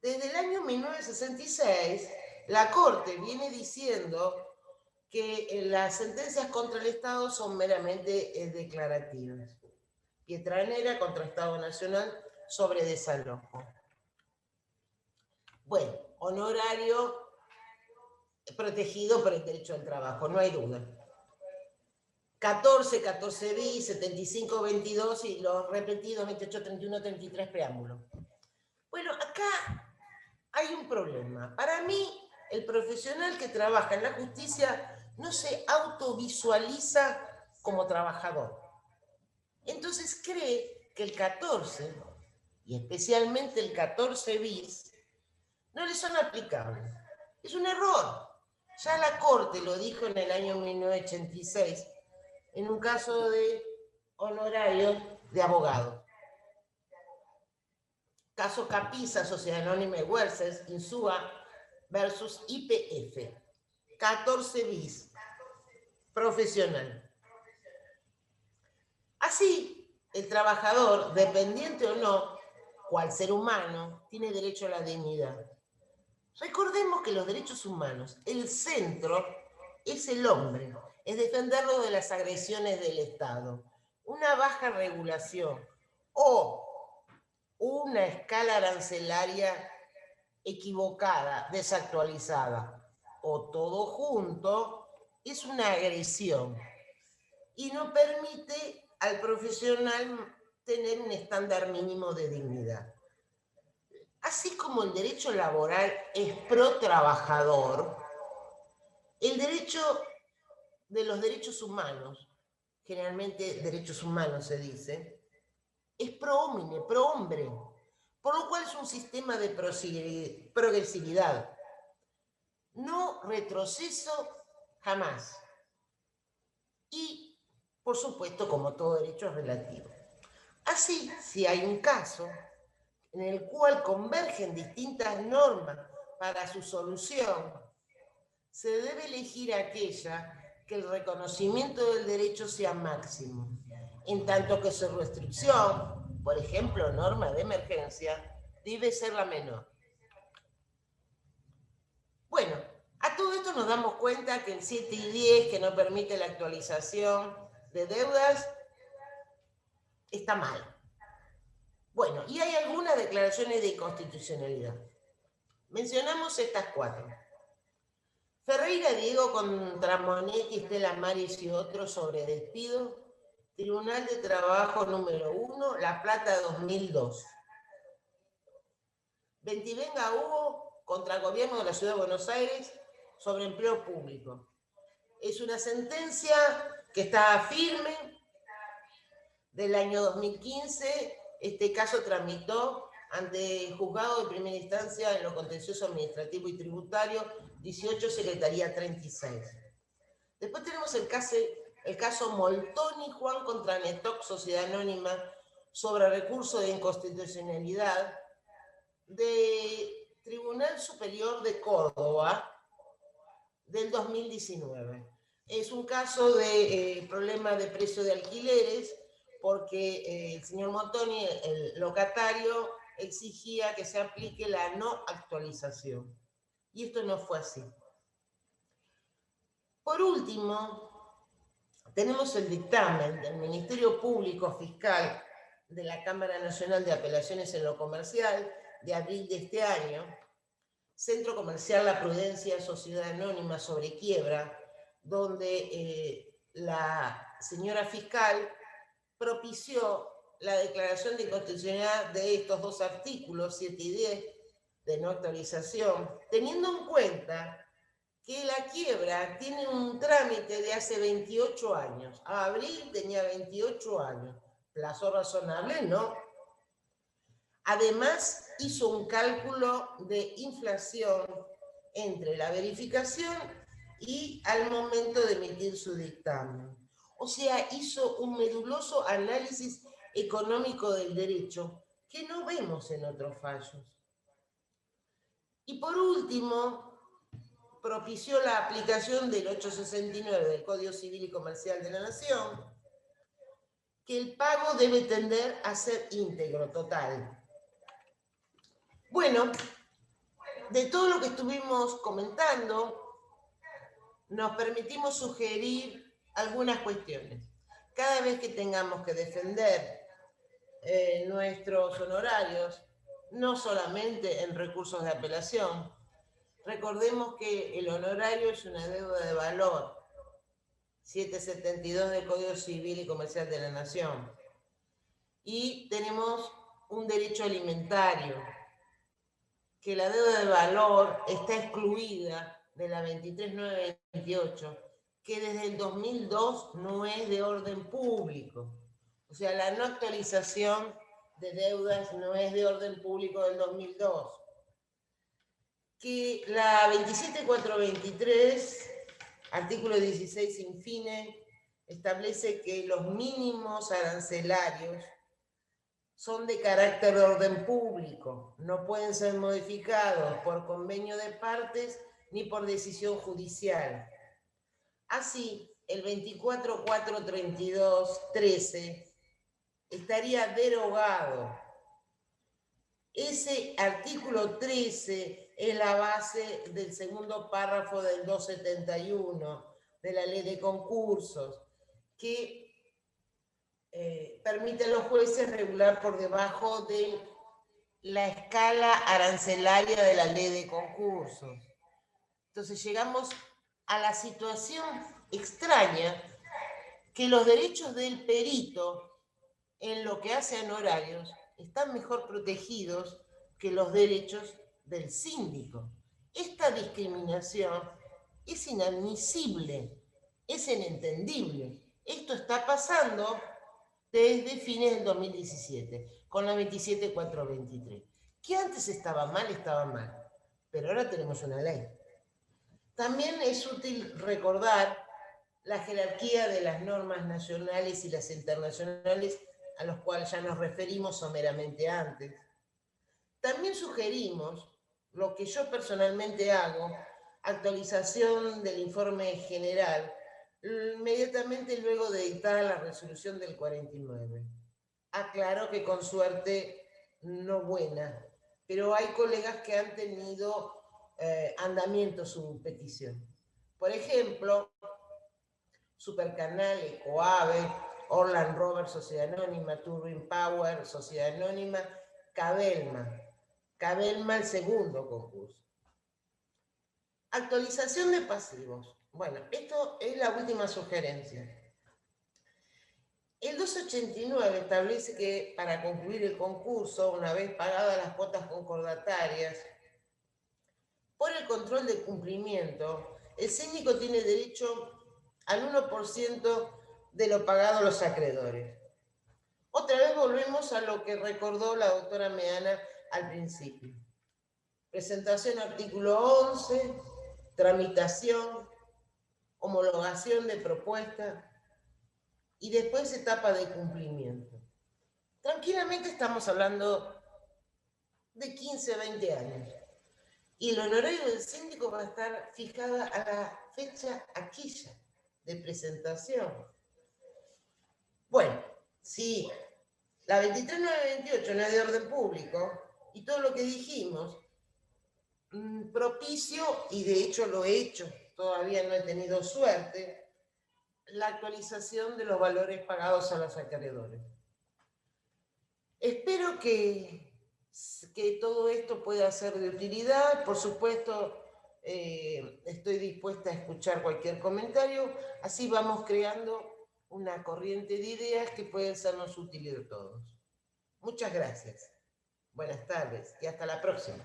desde el año 1966, la Corte viene diciendo que las sentencias contra el Estado son meramente declarativas. Pietranera contra Estado Nacional sobre desalojo. Bueno, honorario protegido por el derecho al trabajo, no hay duda. 14, 14 bis, 75, 22 y los repetidos 28, 31, 33 preámbulos. Bueno, acá hay un problema. Para mí, el profesional que trabaja en la justicia no se autovisualiza como trabajador. Entonces cree que el 14, y especialmente el 14 bis, no le son aplicables. Es un error. Ya la Corte lo dijo en el año 1986, en un caso de honorario de abogado. Caso Capiza, Sociedad Anónima de Huerces, Insúa versus IPF. 14 bis. Profesional. Así, el trabajador, dependiente o no, cual ser humano, tiene derecho a la dignidad. Recordemos que los derechos humanos, el centro es el hombre, es defenderlo de las agresiones del Estado. Una baja regulación o una escala arancelaria equivocada, desactualizada, o todo junto, es una agresión y no permite al profesional tener un estándar mínimo de dignidad. Así como el derecho laboral es pro trabajador, el derecho de los derechos humanos, generalmente derechos humanos se dice, es pro homine, pro hombre, por lo cual es un sistema de progresividad. No retroceso jamás. Y, por supuesto, como todo derecho es relativo. Así, si hay un caso en el cual convergen distintas normas para su solución, se debe elegir aquella que el reconocimiento del derecho sea máximo, en tanto que su restricción, por ejemplo, norma de emergencia, debe ser la menor. Bueno, a todo esto nos damos cuenta que el 7 y 10, que no permite la actualización de deudas, está mal. Bueno, y hay algunas declaraciones de inconstitucionalidad. Mencionamos estas 4. Ferreira Diego contra Monetti, Estela Maris y otros sobre despido. Tribunal de Trabajo número 1, La Plata 2002. Ventivenga Hugo contra el Gobierno de la Ciudad de Buenos Aires sobre empleo público. Es una sentencia que está firme del año 2015. Este caso tramitó ante el juzgado de primera instancia en lo contencioso administrativo y tributario, 18 Secretaría 36. Después tenemos el caso Moltoni Juan contra Netoc, Sociedad Anónima, sobre recurso de inconstitucionalidad, de Tribunal Superior de Córdoba del 2019. Es un caso de problema de precio de alquileres, porque el señor Montoni, el locatario, exigía que se aplique la no actualización. Y esto no fue así. Por último, tenemos el dictamen del Ministerio Público Fiscal de la Cámara Nacional de Apelaciones en lo Comercial de abril de este año, Centro Comercial La Prudencia, Sociedad Anónima sobre quiebra, donde la señora fiscal propició la declaración de inconstitucionalidad de estos dos artículos, 7 y 10, de no actualización, teniendo en cuenta que la quiebra tiene un trámite de hace 28 años. A abril tenía 28 años. Plazo razonable, no. Además, hizo un cálculo de inflación entre la verificación y al momento de emitir su dictamen. O sea, hizo un meduloso análisis económico del derecho que no vemos en otros fallos. Y por último, propició la aplicación del 869 del Código Civil y Comercial de la Nación, que el pago debe tender a ser íntegro, total. Bueno, de todo lo que estuvimos comentando, nos permitimos sugerir algunas cuestiones. Cada vez que tengamos que defender nuestros honorarios, no solamente en recursos de apelación, recordemos que el honorario es una deuda de valor, 772 del Código Civil y Comercial de la Nación. Y tenemos un derecho alimentario, que la deuda de valor está excluida de la 23928, que desde el 2002 no es de orden público. O sea, la no actualización de deudas no es de orden público del 2002. Que la 27423, artículo 16 sin fines, establece que los mínimos arancelarios son de carácter de orden público, no pueden ser modificados por convenio de partes ni por decisión judicial. Así, el 24432-13 estaría derogado. Ese artículo 13 es la base del segundo párrafo del 271 de la Ley de Concursos, que permite a los jueces regular por debajo de la escala arancelaria de la Ley de Concursos. Entonces llegamos a la situación extraña que los derechos del perito en lo que hace a honorarios están mejor protegidos que los derechos del síndico. Esta discriminación es inadmisible, es inentendible. Esto está pasando desde fines del 2017, con la 27423. Que antes estaba mal, pero ahora tenemos una ley. También es útil recordar la jerarquía de las normas nacionales y las internacionales, a los cuales ya nos referimos someramente antes. También sugerimos, lo que yo personalmente hago, actualización del informe general, inmediatamente luego de dictar la resolución del 49. Aclaro que con suerte no buena, pero hay colegas que han tenido andamiento su petición. Por ejemplo, Supercanal, Ecoave, Orland Rover, Sociedad Anónima, Turbine Power, Sociedad Anónima, Cabelma el segundo concurso. Actualización de pasivos. Bueno, esto es la última sugerencia. El 289 establece que para concluir el concurso, una vez pagadas las cuotas concordatarias, por el control del cumplimiento, el síndico tiene derecho al 1% de lo pagado a los acreedores. Otra vez volvemos a lo que recordó la doctora Meana al principio. Presentación artículo 11, tramitación, homologación de propuesta y después etapa de cumplimiento. Tranquilamente estamos hablando de 15 a 20 años. Y el honorario del síndico va a estar fijada a la fecha aquella de presentación. Bueno, si la 23928 no es de orden público, y todo lo que dijimos, propicio, y de hecho lo he hecho, todavía no he tenido suerte, la actualización de los valores pagados a los acreedores. Espero que todo esto pueda ser de utilidad. Por supuesto, estoy dispuesta a escuchar cualquier comentario, así vamos creando una corriente de ideas que pueden sernos útiles a todos. Muchas gracias. Buenas tardes y hasta la próxima.